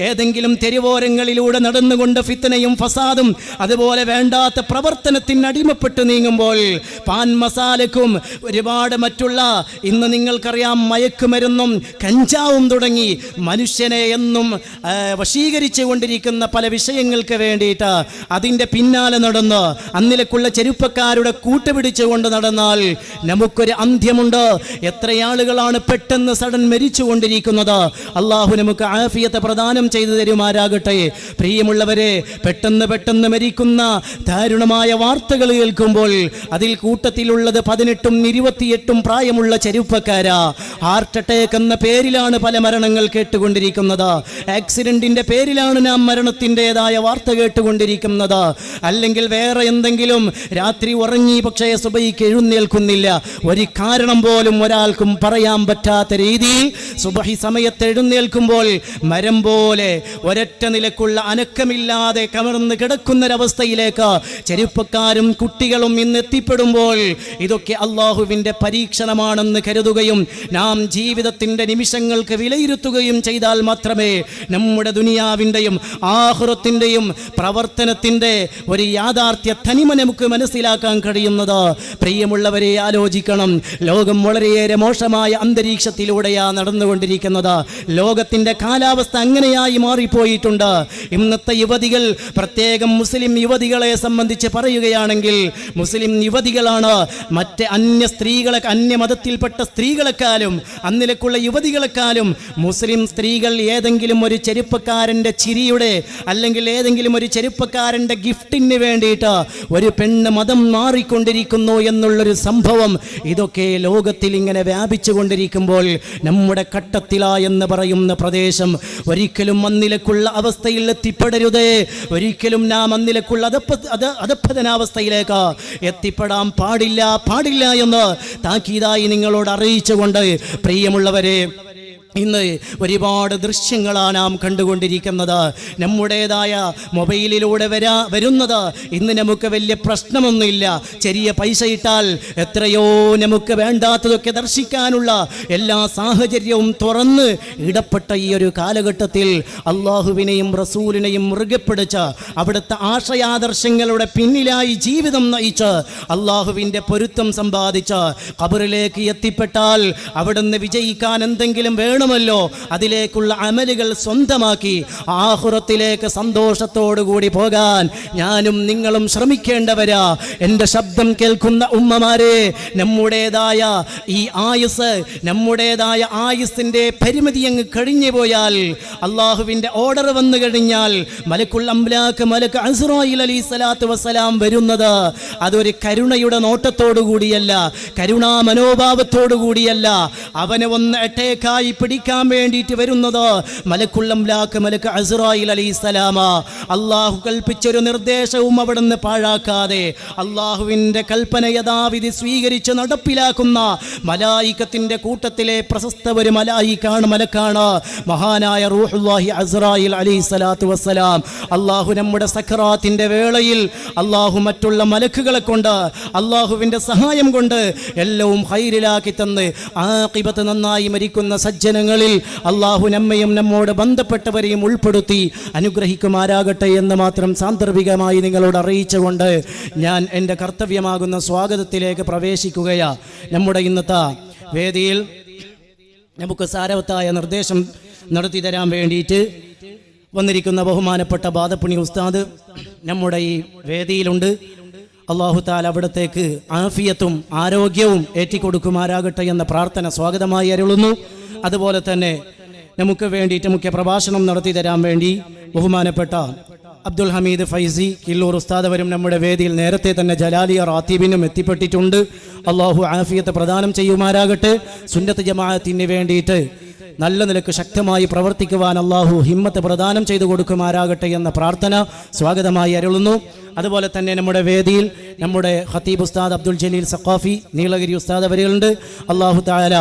ഏതെങ്കിലും തെരുവോരങ്ങളിലൂടെ നടന്നുകൊണ്ട് ഫിത്നയും ഫസാദും അതുപോലെ വേണ്ടാത്ത പ്രവർത്തനത്തിന് അടിമപ്പെട്ട് നീങ്ങുമ്പോൾ പാൻ മസാലക്കും ഒരുപാട് മറ്റുള്ള ഇന്ന് നിങ്ങൾക്കറിയാം മയക്കുമരുന്നും കഞ്ചാവും തുടങ്ങി മനുഷ്യനെ എന്നും വശീകരിച്ചു കൊണ്ടിരിക്കുന്ന പല വിഷയങ്ങൾക്ക് വേണ്ടിയിട്ട് അതിൻ്റെ പിന്നാലെ നടന്ന് അന്നിലേക്കുള്ള ചെരുപ്പക്കാരുടെ കൂട്ടുപിടിച്ചുകൊണ്ട് നടന്നാൽ നമുക്കൊരു അന്ത്യമുണ്ട്. എത്ര ആളുകളാണ് പെട്ടെന്ന് സഡൻ മരിച്ചു കൊണ്ടിരിക്കുന്നത്. അള്ളാഹു നമുക്ക് ആഫിയത്ത് പ്രദാനം ചെയ്തു തരുമാറാകട്ടെ. പ്രിയമുള്ളവരെ, പെട്ടെന്ന് മരിക്കുന്ന ദാരുണമായ വാർത്തകൾ കേൾക്കുമ്പോൾ അതിൽ കൂട്ടത്തിലുള്ളത് 18ഉം 28ഉം പ്രായമുള്ള ചെരുപ്പക്കാരാ. ഹാർട്ട് അറ്റാക്ക് എന്ന പേരിലാണ് പല മരണങ്ങൾ കേട്ടുകൊണ്ടിരിക്കുന്നത്. ആക്സിഡന്റിന്റെ പേരിലാണ് നാം മരണത്തിൻ്റെതായ വാർത്ത കേട്ടുകൊണ്ടിരിക്കുന്നത്. അല്ലെങ്കിൽ വേറെ എന്തെങ്കിലും, രാത്രി ഉറങ്ങി പക്ഷേ സുബഹിക്ക് എഴുന്നേൽക്കുന്നില്ല. ഒരു കാരണം പോലും ഒരാൾക്കും പറയാൻ പറ്റാത്ത രീതിയിൽ സുബഹി സമയത്ത് എഴുന്നേൽക്കുമ്പോൾ മരം പോലെ ഒരൊറ്റ നിലക്കുള്ള അനക്കമില്ലാതെ കമർന്ന് കിടക്കുന്നൊരവസ്ഥയിലേക്ക് ചെരുപ്പക്കാരും കുട്ടികളും ഇന്ന് എത്തിപ്പെടുമ്പോൾ ഇതൊക്കെ അള്ളാഹുവിൻ്റെ പരീക്ഷണമാണെന്ന് കരുതുകയും നാം ജീവിതത്തിൻ്റെ നിമിഷങ്ങൾക്ക് വിലയിരുത്തുകയും ചെയ്താൽ മാത്രമേ നമ്മുടെ ദുനിയാവിൻ്റെയും ആഖിറത്തിൻ്റെയും പ്രവർത്തനത്തിൻ്റെ ഒരു യാഥാർത്ഥ്യ തനിമ നമുക്ക് മനസ്സിലാക്കാൻ കഴിയുന്നത്. പ്രിയമുള്ളവരെ, ആലോചിക്കണം. ലോകം വളരെയേറെ മോശമായ അന്തരീക്ഷത്തിലൂടെയാണ് നടന്നുകൊണ്ടിരിക്കുന്നത്. ലോകത്തിൻ്റെ കാലാവസ്ഥ അങ്ങനെയായി മാറിപ്പോയിട്ടുണ്ട്. ഇന്നത്തെ യുവതികൾ, പ്രത്യേകം മുസ്ലിം യുവതികളെ സംബന്ധിച്ച് പറയുകയാണെങ്കിൽ, മുസ്ലിം യുവതികളാണ് മറ്റ് അന്യ സ്ത്രീകളെ, അന്യമതത്തിൽപ്പെട്ട സ്ത്രീകളെക്കാളും അന്നിലേക്കുള്ള യുവതികളെക്കാളും മുസ്ലിം സ്ത്രീകൾ ഏതെങ്കിലും ഒരു ചെരുപ്പക്കാരൻ്റെ ചിരിയുടെ അല്ലെങ്കിൽ ഏതെങ്കിലും ഒരു ചെരുപ്പക്കാരൻ്റെ ഗിഫ്റ്റിന് വേണ്ടിയിട്ട് ഒരു പെണ്ണ് മതം മാറിക്കൊണ്ടിരിക്കുന്നു എന്നുള്ളൊരു സംഭവം ഇതൊക്കെ ലോകത്തിൽ ഇങ്ങനെ വ്യാപിച്ചു കൊണ്ടിരിക്കുമ്പോൾ നമ്മുടെ കട്ടത്തില എന്ന് പറയുന്ന പ്രദേശം ഒരിക്കലും അന്നിലേക്കുള്ള അവസ്ഥയിൽ എത്തിപ്പെടരുതേ. ഒരിക്കലും നാം അന്നിലേക്കുള്ള അധപ്പതനാവസ്ഥയിലേക്ക് എത്തിപ്പെടാൻ പാടില്ല എന്ന് താക്കീതായി നിങ്ങളോട് അറിയിച്ചുകൊണ്ട്, പ്രിയമുള്ളവരെ, ഇന്ന് ഒരുപാട് ദൃശ്യങ്ങളാണ് നാം കണ്ടുകൊണ്ടിരിക്കുന്നത്. നമ്മുടേതായ മൊബൈലിലൂടെ വരുന്നത് ഇന്ന് നമുക്ക് വലിയ പ്രശ്നമൊന്നുമില്ല. ചെറിയ പൈസ ഇട്ടാൽ എത്രയോ നമുക്ക് വേണ്ടാത്തതൊക്കെ ദർശിക്കാനുള്ള എല്ലാ സാഹചര്യവും തുറന്ന് ഇടപെട്ട ഈ ഒരു കാലഘട്ടത്തിൽ അള്ളാഹുവിനെയും റസൂലിനെയും മുറുകെ പിടിച്ച് അവിടുത്തെ ആശയാദർശങ്ങളുടെ പിന്നിലായി ജീവിതം നയിച്ച് അള്ളാഹുവിൻ്റെ പൊരുത്തം സമ്പാദിച്ച് ഖബറിലേക്ക് എത്തിപ്പെട്ടാൽ അവിടുന്ന് വിജയിക്കാൻ എന്തെങ്കിലും വേണമല്ലോ. അതിലേക്കുള്ള അമലുകൾ സ്വന്തമാക്കി ആഖിറത്തിലേക്ക് സന്തോഷത്തോടുകൂടി പോകാൻ ഞാനും നിങ്ങളും ശ്രമിക്കേണ്ടവരാ. എൻ്റെ ശബ്ദം കേൾക്കുന്ന ഉമ്മമാരെ, നമ്മുടേതായ ഈ നമ്മുടേതായ ആയുസ്സിൻ്റെ പരിമിതി അങ്ങ് കഴിഞ്ഞു പോയാൽ, അള്ളാഹുവിൻ്റെ ഓർഡർ വന്നു കഴിഞ്ഞാൽ മലക്കുൽ അംലാക്ക് മലക്ക് അസ്റായീൽ അലൈഹിസ്സലാത്തു വസ്സലാം വരുന്നത് അതൊരു കരുണയുടെ നോട്ടത്തോടു കൂടിയല്ല, കരുണാ മനോഭാവത്തോടു കൂടിയല്ല. അവനെ ഒന്ന് അട്ടേക്കായി പിടിക്കാൻ വേണ്ടിയിട്ട് വരുന്നത് മലക്കുൽ അംലാക്ക് മലക്ക് അസ്റായീൽ അലൈഹിസ്സലാം. അള്ളാഹു കൽപ്പിച്ചൊരു നിർദ്ദേശവും അവിടുന്ന് പാഴാക്കാതെ അള്ളാഹുവിൻ്റെ കൽപ്പന യഥാവിധി സ്വീകരിച്ച് നടപ്പിലാക്കുന്ന മലായികത്തിൻ്റെ കൂട്ടത്തിലെ പ്രശസ്ത ഒരു മലക്കാണ് മഹാനായ റൂഹുല്ലാഹി അസ്റായീൽ അലൈഹിസ്സലാത്തു വസ്സലാം. അള്ളാഹു നമ്മുടെ സക്കറാത്തിൻ്റെ വേളയിൽ അള്ളാഹു മറ്റുള്ള മലക്കുകളെ കൊണ്ട് അള്ളാഹുവിൻ്റെ സഹായം കൊണ്ട് എല്ലവും ഖൈറിലാക്കി തന്ന് ആഖിബത്ത് നന്നായി മരിക്കുന്ന സജ്ജനങ്ങളിൽ അള്ളാഹു നമ്മയും നമ്മോട് ബന്ധപ്പെട്ടവരെയും ഉൾപ്പെടുത്തി അനുഗ്രഹിക്കുമാരാകട്ടെ എന്ന് മാത്രം സാന്ദർഭികമായി നിങ്ങളോട് അറിയിച്ചുകൊണ്ട് ഞാൻ എൻ്റെ കർത്തവ്യമാകുന്ന സ്വാഗതത്തിലേക്ക് പ്രവേശിക്കുകയാണ്. നമ്മുടെ ഇന്നത്തെ വേദിയിൽ നമുക്ക് സാരവത്തായ നിർദ്ദേശം നടത്തി തരാൻ വേണ്ടിയിട്ട് വന്നിരിക്കുന്ന ബഹുമാനപ്പെട്ട ബാദപ്പുണി ഉസ്താദ് നമ്മുടെ ഈ വേദിയിലുണ്ട്. അല്ലാഹു തആല അവിടത്തേക്ക് ആഫിയത്തും ആരോഗ്യവും ഏറ്റിക്കൊടുക്കുമാരാകട്ടെ എന്ന പ്രാർത്ഥന സ്വാഗതമായി അരുളുന്നു. അതുപോലെ തന്നെ നമുക്ക് വേണ്ടിയിട്ട് മുഖ്യ പ്രഭാഷണം നടത്തി തരാൻ വേണ്ടി ബഹുമാനപ്പെട്ട അബ്ദുൽ ഹമീദ് ഫൈസി കില്ലൂർ ഉസ്താദ് അവരും നമ്മുടെ വേദിയിൽ നേരത്തെ തന്നെ ജലാലിയ റാത്തീബിനും എത്തിപ്പെട്ടിട്ടുണ്ട്. അള്ളാഹു ആഫിയത്ത് പ്രദാനം ചെയ്യുമാരാകട്ടെ. സുന്നത്ത് ജമാഅത്തിന് വേണ്ടിയിട്ട് നല്ല നിലക്ക് ശക്തമായി പ്രവർത്തിക്കുവാൻ അള്ളാഹു ഹിമ്മത്ത് പ്രദാനം ചെയ്തു കൊടുക്കുമാരാകട്ടെ എന്ന പ്രാർത്ഥന സ്വാഗതമായി അരുളുന്നു. അതുപോലെ തന്നെ നമ്മുടെ വേദിയിൽ നമ്മുടെ ഖത്തീബ് ഉസ്താദ് അബ്ദുൽ ജലീൽ സഖാഫി നീലഗിരി ഉസ്താദ് അവരുണ്ട്. അള്ളാഹു തആല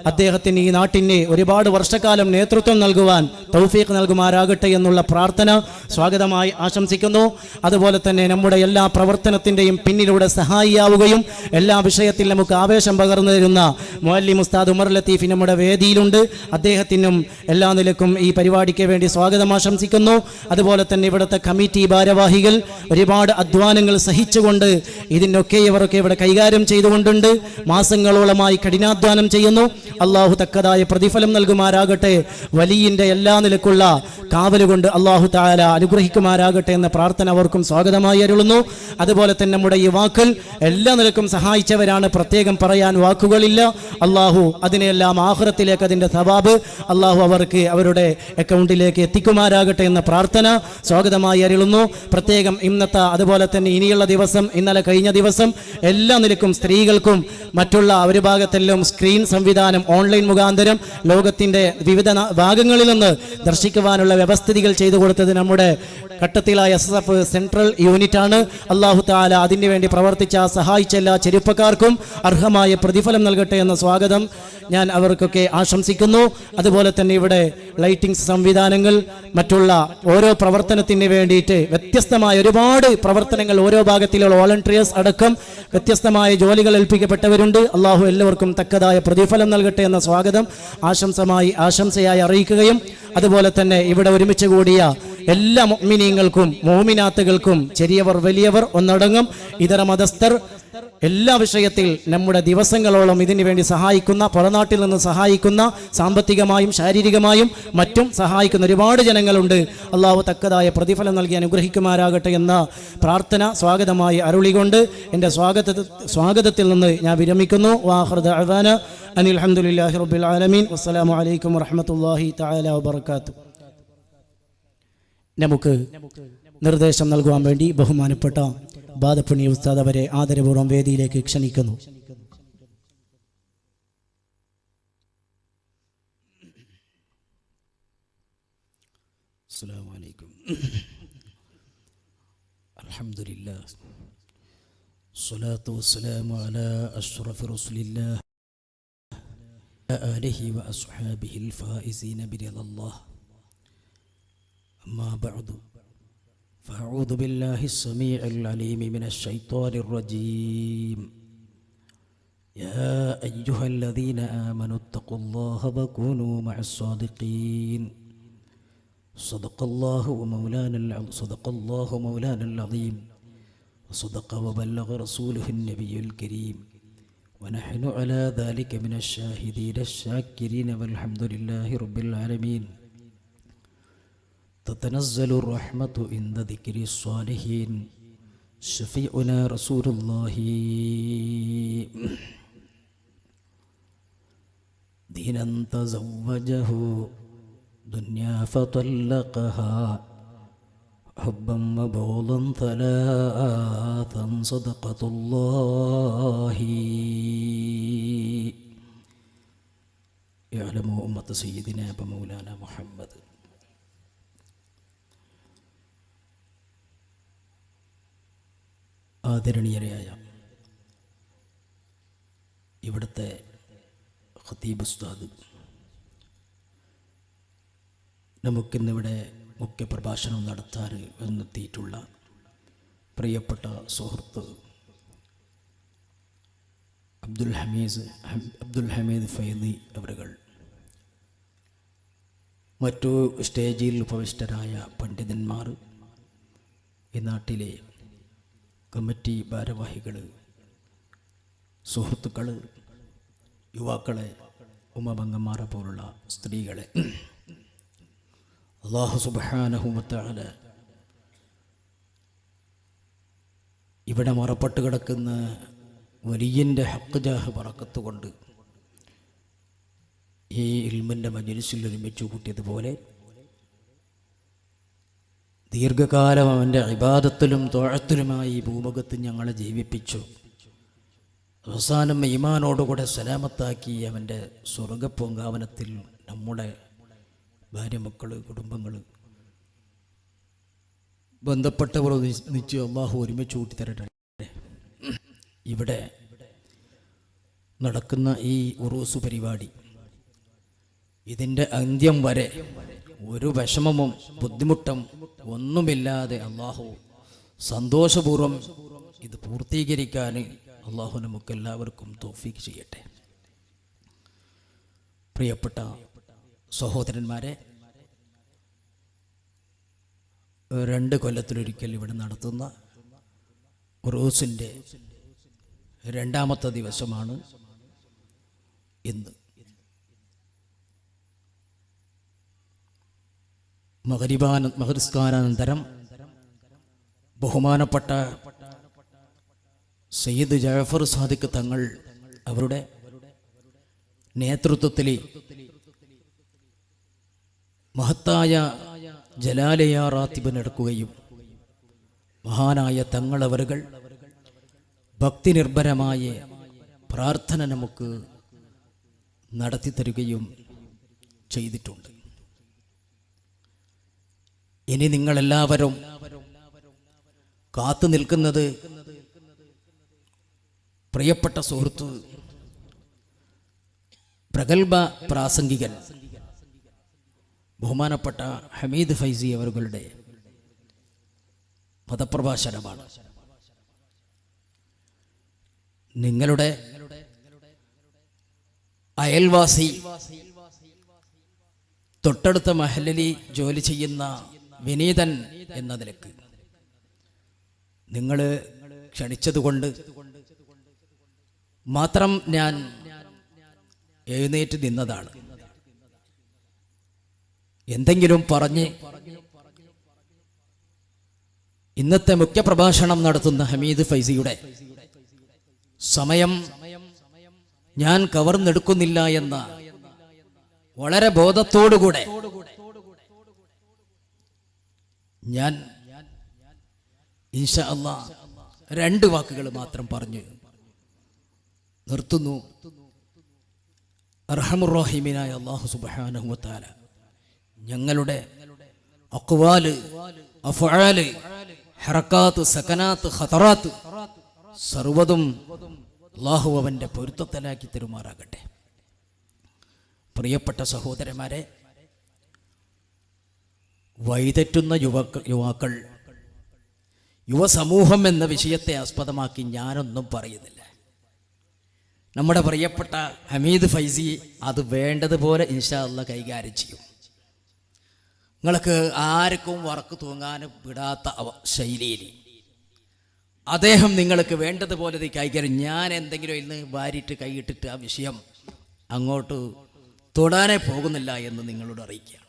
അദ്ദേഹത്തിന് ഈ നാട്ടിനെ ഒരുപാട് വർഷക്കാലം നേതൃത്വം നൽകുവാൻ തൗഫീഖ് നൽകുമാരാകട്ടെ എന്നുള്ള പ്രാർത്ഥന സ്വാഗതമായി ആശംസിക്കുന്നു. അതുപോലെ തന്നെ നമ്മുടെ എല്ലാ പ്രവർത്തനത്തിൻ്റെയും പിന്നിലൂടെ സഹായിയാവുകയും എല്ലാ വിഷയത്തിൽ നമുക്ക് ആവേശം പകർന്നു തരുന്ന മുഅല്ലിം ഉസ്താദ് ഉമർ ലത്തീഫ് നമ്മുടെ വേദിയിലുണ്ട്. അദ്ദേഹത്തിനും എല്ലാ നിലക്കും ഈ പരിപാടിക്ക് വേണ്ടി സ്വാഗതം ആശംസിക്കുന്നു. അതുപോലെ തന്നെ ഇവിടുത്തെ കമ്മിറ്റി ഭാരവാഹികൾ ഒരുപാട് അധ്വാനങ്ങൾ സഹിച്ചുകൊണ്ട് ഇതിനൊക്കെ ഇവരൊക്കെ ഇവിടെ കൈകാര്യം ചെയ്തുകൊണ്ടുണ്ട്. മാസങ്ങളോളമായി കഠിനാധ്വാനം ചെയ്യുന്നു. അള്ളാഹു തക്കതായ പ്രതിഫലം നൽകുമാരാകട്ടെ. വലിയിൻ്റെ എല്ലാ നിലക്കുള്ള കാവലുകൊണ്ട് അള്ളാഹു തആല അനുഗ്രഹിക്കുമാരാകട്ടെ എന്ന പ്രാർത്ഥന അവർക്കും സ്വാഗതമായി അരുളുന്നു. അതുപോലെ തന്നെ നമ്മുടെ യുവാക്കൾ എല്ലാ നിലക്കും സഹായിച്ചവരാണ്, പ്രത്യേകം പറയാൻ വാക്കുകളില്ല. അള്ളാഹു അതിനെല്ലാം ആഖിറത്തിലേക്ക് അതിൻ്റെ സവാബ് അള്ളാഹു അവർക്ക് അവരുടെ അക്കൗണ്ടിലേക്ക് എത്തിക്കുമാരാകട്ടെ എന്ന പ്രാർത്ഥന സ്വാഗതമായി അരുളുന്നു. പ്രത്യേകം ഇന്നത്തെ അതുപോലെ തന്നെ ഇനിയുള്ള ദിവസം, ഇന്നലെ കഴിഞ്ഞ ദിവസം എല്ലാ നിലക്കും സ്ത്രീകൾക്കും മറ്റുള്ള ഒരു ഭാഗത്തെല്ലാം സ്ക്രീൻ സംവിധാനം ഓൺലൈൻ മുഖാന്തരം ലോകത്തിൻ്റെ വിവിധ ഭാഗങ്ങളിൽ നിന്ന് ദർശിക്കുവാനുള്ള വ്യവസ്ഥിതികൾ ചെയ്തു കൊടുത്തത് നമ്മുടെ ഘട്ടത്തിലായ SSF സെൻട്രൽ യൂണിറ്റാണ്. അല്ലാഹു തആല അതിനു വേണ്ടി പ്രവർത്തിച്ച സഹായിച്ച എല്ലാ ചെറുപ്പക്കാർക്കും അർഹമായ പ്രതിഫലം നൽകട്ടെ എന്ന സ്വാഗതം ഞാൻ അവർക്കൊക്കെ ആശംസിക്കുന്നു. അതുപോലെ തന്നെ ഇവിടെ ലൈറ്റിംഗ്സ് സംവിധാനങ്ങൾ മറ്റുള്ള ഓരോ പ്രവർത്തനത്തിന് വേണ്ടിയിട്ട് വ്യത്യസ്തമായ ഒരുപാട് പ്രവർത്തനങ്ങൾ ഓരോ ഭാഗത്തിലുള്ള വോളണ്ടിയേഴ്സ് അടക്കം വ്യത്യസ്തമായ ജോലികൾ ഏൽപ്പിക്കപ്പെട്ടവരുണ്ട്. അള്ളാഹു എല്ലാവർക്കും തക്കതായ പ്രതിഫലം നൽകട്ടെ എന്ന സ്വാഗതം ആശംസയായി അറിയിക്കുകയും അതുപോലെ തന്നെ ഇവിടെ ഒരുമിച്ച് കൂടിയ എല്ലാ മുഅ്മിനീങ്ങൾക്കും മുഅ്മിനാത്തുകൾക്കും ചെറിയവർ വലിയവർ ഒന്നടങ്കം ഇതര മതസ്ഥർ എല്ലാ വിഷയത്തിൽ നമ്മുടെ ദിവസങ്ങളോളം ഇതിനു വേണ്ടി സഹായിക്കുന്ന, പുറനാട്ടിൽ നിന്ന് സഹായിക്കുന്ന, സാമ്പത്തികമായും ശാരീരികമായും മറ്റും സഹായിക്കുന്ന ഒരുപാട് ജനങ്ങളുണ്ട്. അള്ളാഹു തക്കതായ പ്രതിഫലം നൽകി അനുഗ്രഹിക്കുമാരാകട്ടെ എന്ന പ്രാർത്ഥന സ്വാഗതമായി അരുളികൊണ്ട് എൻ്റെ സ്വാഗതത്തിൽ നിന്ന് ഞാൻ വിരമിക്കുന്നു. വാഖിറു ദഅ്വാന അനിൽ ഹംദുലില്ലാഹി റബ്ബിൽ ആലമീൻ. വസ്സലാമു അലൈക്കും വറഹ്മത്തുള്ളാഹി തആല വബറകാതുഹു. നമുക്ക് നിർദ്ദേശം നൽകുവാൻ വേണ്ടി ബഹുമാനപ്പെട്ട ബാദപ്പുണി ഉസ്താദ് അവരെ ആദരപൂർവ്വം വേദിയിലേക്ക് ക്ഷണിക്കുന്നു. അസ്സലാമു അലൈക്കും. അൽഹംദുലില്ലാഹ് സ്വലാത്തു വസ്സലാമു അലാ അഷ്റഫി റസൂലില്ലാഹ് آله وأصحابه الفائزين برضا الله. أما بعد فأعوذ بالله السميع العليم من الشيطان الرجيم. يا أيها الذين آمنوا اتقوا الله وكونوا مع الصادقين. صدق الله مولانا العظيم وصدق وبلغ رسوله النبي الكريم ونحن على ذلك من الشاهدين الشاكرين والحمد لله رب العالمين. تتنزل الرحمة عند ذكر الصالحين شفيعنا رسول الله. دينا تزوجه دنيا فطلقها حبا وبغضا ثلاثا صدقة الله. يعلم أمة سيدنا ومولانا محمد. ആദരണീയരായ ഇവിടുത്തെ ഖതീബ് ഉസ്താദ്, നമുക്കിന്നിവിടെ മുഖ്യ പ്രഭാഷണം നടത്താൻ എന്നെത്തിയിട്ടുള്ള പ്രിയപ്പെട്ട സുഹൃത്ത് അബ്ദുൽ ഹമീദ് ഫൈദി അവരുകൾ, മറ്റു സ്റ്റേജിൽ ഉപവിഷ്ടരായ പണ്ഡിതന്മാർ, ഈ നാട്ടിലെ കമ്മിറ്റി ഭാരവാഹികൾ, സുഹൃത്തുക്കൾ, യുവാക്കളെ, ഉമ്മപെങ്ങന്മാരെ പോലുള്ള സ്ത്രീകളെ, അല്ലാഹു സുബ്ഹാനഹു വ തആല ഇവിടെ മറപ്പെട്ട് കിടക്കുന്ന വലിയൻ്റെ ഹഖ് ജാഹ് ബറക്കത്ത് കൊണ്ട് ഈ ഇൽമിൻ്റെ മജ്‌ലിസിൽ ഒരുമിച്ച് കൂട്ടിയതുപോലെ ദീർഘകാലം അവൻ്റെ ഇബാദത്തിലും ത്വഅത്തിലുമായി ഭൂമുഖത്ത് ഞങ്ങളെ ജീവിപ്പിച്ചു. അവസാനം ഈമാനോടുകൂടെ സലാമത്താക്കി അവൻ്റെ സ്വർഗപ്പൂങ്കാവനത്തിൽ നമ്മുടെ ഭാര്യ, മക്കൾ, കുടുംബങ്ങൾ, ബന്ധപ്പെട്ടവർ നിശ്ചയം അല്ലാഹു ഒരുമിച്ച് കൂട്ടിത്തരട്ടെ. ഇവിടെ നടക്കുന്ന ഈ ഉറൂസ് പരിപാടി, ഇതിൻ്റെ അന്ത്യം വരെ ഒരു വിഷമവും ബുദ്ധിമുട്ടും ഒന്നുമില്ലാതെ അല്ലാഹു സന്തോഷപൂർവ്വം ഇത് പൂർത്തീകരിക്കാൻ അല്ലാഹു നമുക്കെല്ലാവർക്കും തൗഫീഖ് ചെയ്യട്ടെ. പ്രിയപ്പെട്ട സഹോദരന്മാരെ, 2 കൊല്ലത്തിലൊരിക്കൽ ഇവിടെ നടത്തുന്ന ഉറൂസിൻ്റെ 2ാമത്തെ ദിവസമാണ് ഇന്ന്. മഗ്‌രിബാനന്തരം ബഹുമാനപ്പെട്ട സയ്യിദ് ജഅഫർ സാദിഖ് തങ്ങൾ അവരുടെ നേതൃത്വത്തിൽ മഹത്തായ ജലാലയ റാത്തിബ് നടക്കുകയും മഹാനായ തങ്ങളവറുകൾ ഭക്തി നിർഭരമായ പ്രാർത്ഥന നമുക്ക് നടത്തിത്തരുകയും ചെയ്തിട്ടുണ്ട്. ഇനി നിങ്ങളെല്ലാവരും കാത്തു നിൽക്കുന്നത് പ്രിയപ്പെട്ട സുഹൃത്ത്, പ്രഗത്ഭ പ്രാസംഗികൻ ബഹുമാനപ്പെട്ട ഹമീദ് ഫൈസി അവരുടെ മതപ്രഭാഷണമാണ്. നിങ്ങളുടെ അയൽവാസി, തൊട്ടടുത്ത മഹല്ലിൽ ജോലി ചെയ്യുന്ന വിനീതൻ എന്ന നിലക്ക് നിങ്ങൾ ക്ഷണിച്ചതുകൊണ്ട് മാത്രം ഞാൻ എഴുന്നേറ്റ് നിന്നതാണ്. എന്തെങ്കിലും പറഞ്ഞ് ഇന്നത്തെ മുഖ്യപ്രഭാഷണം നടത്തുന്ന ഹമീദ് ഫൈസിയുടെ സമയം ഞാൻ കവർന്നെടുക്കുന്നില്ല എന്ന വളരെ ബോധത്തോടുകൂടെ ഞാൻ ഇൻഷാ അല്ലാഹ് 2 വാക്കുകൾ മാത്രം പറഞ്ഞു നിർത്തുന്നു. അർഹമുർ റഹീമിനായ അല്ലാഹു സുബ്ഹാനഹു വ തആല ഞങ്ങളുടെ അഖ്വാല്, അഫ്ആല്, ഹറകാത്ത്, സകനാത്ത്, ഖതറാത്ത് സർവ്വതും അല്ലാഹു അവൻ്റെ പൊരുത്തത്തിലാക്കി തരുമാറാകട്ടെ. പ്രിയപ്പെട്ട സഹോദരന്മാരെ, വഴിതെറ്റുന്ന യുവാക്കൾ യുവസമൂഹം എന്ന വിഷയത്തെ ആസ്പദമാക്കി ഞാനൊന്നും പറയുന്നില്ല. നമ്മുടെ പ്രിയപ്പെട്ട ഹമീദ് ഫൈസി അത് വേണ്ടതുപോലെ ഇൻഷാ അല്ലാഹ് കൈകാര്യം ചെയ്യും. നിങ്ങൾക്ക് ആർക്കും വർക്ക് തൂങ്ങാനും വിടാത്ത ശൈലിയിൽ അദ്ദേഹം നിങ്ങൾക്ക് വേണ്ടതുപോലെ ഇത് കൈകാര്യം. ഞാൻ എന്തെങ്കിലും ഇന്ന് വാരിയിട്ട് കൈയിട്ടിട്ട് ആ വിഷയം അങ്ങോട്ട് തൊടാനേ പോകുന്നില്ല എന്ന് നിങ്ങളോട് അറിയിക്കുക.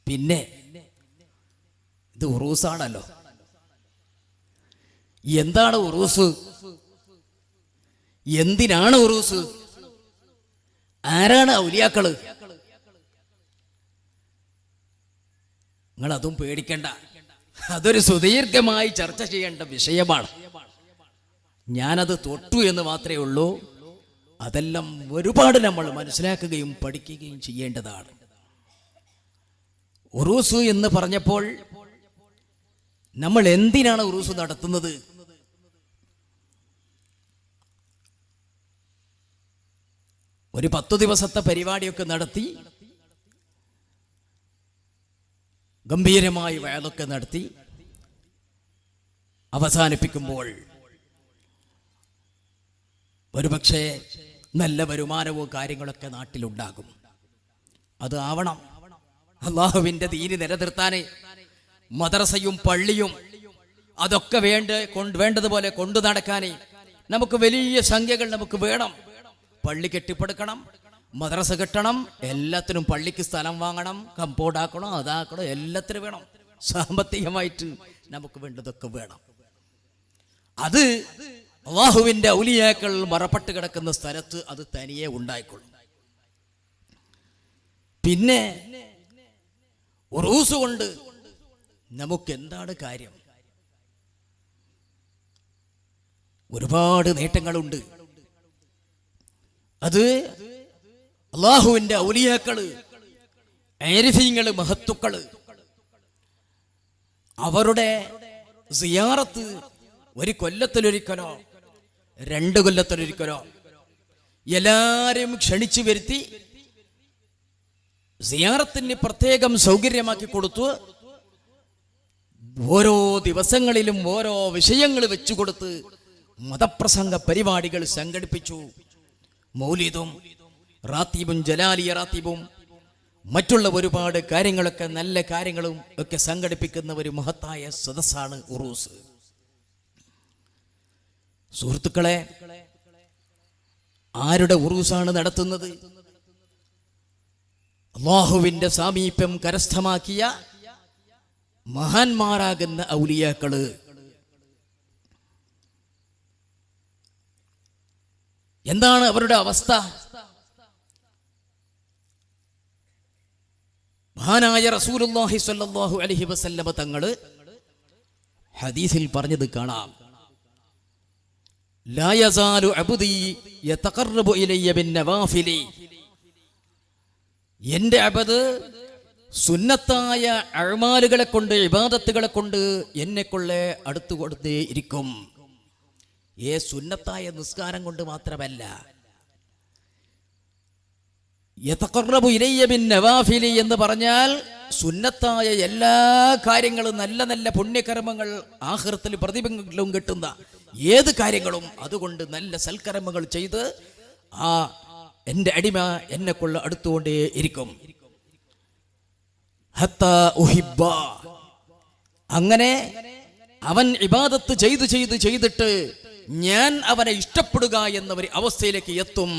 പിന്നെ ഇത് ഉറൂസാണല്ലോ. എന്താണ് ഉറൂസ്? എന്തിനാണ് ഉറൂസ്? ആരാണ് ഔലിയാക്കള്? നിങ്ങൾ അതും പേടിക്കണ്ട, അതൊരു സുദീർഘമായി ചർച്ച ചെയ്യേണ്ട വിഷയമാണ്. ഞാനത് തൊട്ടു എന്ന് മാത്രമേ ഉള്ളൂ. അതെല്ലാം ഒരുപാട് നമ്മൾ മനസ്സിലാക്കുകയും പഠിക്കുകയും ചെയ്യേണ്ടതാണ്. ഉറൂസ് എന്ന് പറഞ്ഞപ്പോൾ നമ്മൾ എന്തിനാണ് ഉറൂസ് നടത്തുന്നത്? ഒരു 10 ദിവസത്തെ പരിപാടിയൊക്കെ നടത്തി ഗംഭീരമായി വയലൊക്കെ നടത്തി അവസാനിപ്പിക്കുമ്പോൾ ഒരുപക്ഷെ നല്ല വരുമാനവും കാര്യങ്ങളൊക്കെ നാട്ടിലുണ്ടാകും. അത് ആവണം. അള്ളാഹുവിൻ്റെ ദീന് നിലനിർത്താൻ മദ്രസയും പള്ളിയും അതൊക്കെ വേണ്ടതുപോലെ കൊണ്ടു നടക്കാൻ നമുക്ക് വലിയ സംഖ്യകൾ നമുക്ക് വേണം. പള്ളി കെട്ടിപ്പടുക്കണം, മദ്രസ കെട്ടണം, എല്ലാത്തിനും പള്ളിക്ക് സ്ഥലം വാങ്ങണം, കമ്പൗണ്ടാക്കണം, അതാക്കണം, എല്ലാത്തിനും വേണം. സാമ്പത്തികമായിട്ട് നമുക്ക് വേണ്ടതൊക്കെ വേണം. അത് അല്ലാഹുവിൻ്റെ ഔലിയാക്കൾ മറപ്പെട്ട് കിടക്കുന്ന സ്ഥലത്ത് അത് തനിയെ ഉണ്ടായിക്കൊള്ളും. പിന്നെ ഉറൂസ് കൊണ്ട് നമുക്ക് എന്താണ് കാര്യം? ഒരുപാട് നേട്ടങ്ങളുണ്ട്. അത് അല്ലാഹുവിൻ്റെ ഔലിയാക്കള്, ആരിഫീങ്ങള്, മഹത്തുക്കള് അവരുടെ സിയാറത്ത് ഒരു കൊല്ലത്തിലൊരിക്കലോ 2 കൊല്ലത്തിലൊരിക്കലോ എല്ലാവരെയും ക്ഷണിച്ചു വരുത്തി സിയാറത്തിന് പ്രത്യേകം സൗകര്യമാക്കി കൊടുത്തു. ഓരോ ദിവസങ്ങളിലും ഓരോ വിഷയങ്ങൾ വെച്ചുകൊടുത്ത് മതപ്രസംഗ പരിപാടികൾ സംഘടിപ്പിച്ചു. മൗലിദും റാത്തീബും ജലാലിയ റാത്തീബും മറ്റുള്ള ഒരുപാട് കാര്യങ്ങളൊക്കെ നല്ല കാര്യങ്ങളും ഒക്കെ സംഘടിപ്പിക്കുന്ന ഒരു മഹത്തായ സദസ്സാണ് ഉറൂസ്. സുഹൃത്തുക്കളെ, ആരുടെ ഉറൂസാണ് നടത്തുന്നത്? അല്ലാഹുവിൻ്റെ സാമീപ്യം കരസ്ഥമാക്കിയ മഹാന്മാരാകുന്ന ഔലിയാക്കള്. എന്താണ് അവരുടെ അവസ്ഥ? മഹാനായ റസൂലുള്ളാഹി സ്വല്ലല്ലാഹു അലൈഹി വസല്ലമ തങ്ങള് ഹദീസിൽ പറഞ്ഞത് കാണാം. ലാ യസാലു അബ്ദി യതഖറബു ഇലയ്യ ബിന്നവാഫിലി. എൻ്റെ അബദ് സുന്നത്തായ അഅ്മാലുകളെ കൊണ്ട്, ഇബാദത്തുകളെ കൊണ്ട് എന്നെക്കൊള്ളെ അടുത്തുകൊണ്ടേ ഇരിക്കും. സുന്നത്തായ നിസ്കാരം കൊണ്ട് മാത്രമല്ല, യതഖറബു ഇലയ്യ ബിന്നവാഫിലി എന്ന് പറഞ്ഞാൽ സുന്നത്തായ എല്ലാ കാര്യങ്ങളും, നല്ല നല്ല പുണ്യകർമ്മങ്ങൾ, ആഖിറത്തിൽ പ്രതിഫലം കിട്ടുന്ന ഏത് കാര്യങ്ങളും അതുകൊണ്ട് നല്ല സൽക്കർമ്മങ്ങൾ ചെയ്ത് ആ എൻ്റെ അടിമ എന്നെക്കൊള്ള അടുത്തുകൊണ്ടേ ഇരിക്കും. ഹത്താ ഉഹിബ്ബ. അങ്ങനെ അവൻ ഇബാദത്ത് ചെയ്തിട്ട് ഞാൻ അവനെ ഇഷ്ടപ്പെടുക എന്ന ഒരു അവസ്ഥയിലേക്ക് എത്തും.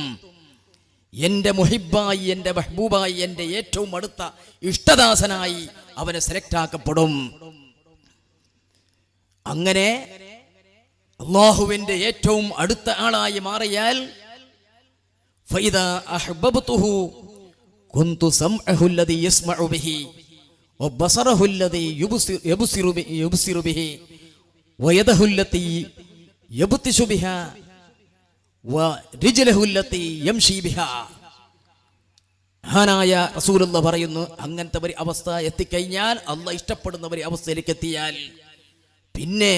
എൻ്റെ മുഹിബായി, എൻ്റെ മെഹബൂബായി, എൻ്റെ ഏറ്റവും അടുത്ത ഇഷ്ടദാസനായി അവനെ സെലക്ട് ആക്കപ്പെടും. അങ്ങനെ അല്ലാഹുവിൻ്റെ ഏറ്റവും അടുത്ത ആളായി മാറിയാൽ ഫൈദാ അഹ്ബബ്തുഹു കുന്തു സംഅഹു അല്ലദീ യസ്മഉ ബിഹി വബസറഹു അല്ലദീ യുബ്സിറു ബിഹി വയദഹു അല്ലതീ യബ്തിശു ബിഹാ വരിജ്ലഹു അല്ലതീ യംശി ബിഹാ. മഹാനായ റസൂലുള്ളാഹി പറയുന്നു, അങ്ങനത്തെ ഒരു അവസ്ഥ എത്തിക്കഴിഞ്ഞാൽ, അല്ലാഹ് ഇഷ്ടപ്പെടുന്ന ഒരു അവസ്ഥയിലേക്ക് എത്തിയാൽ പിന്നെ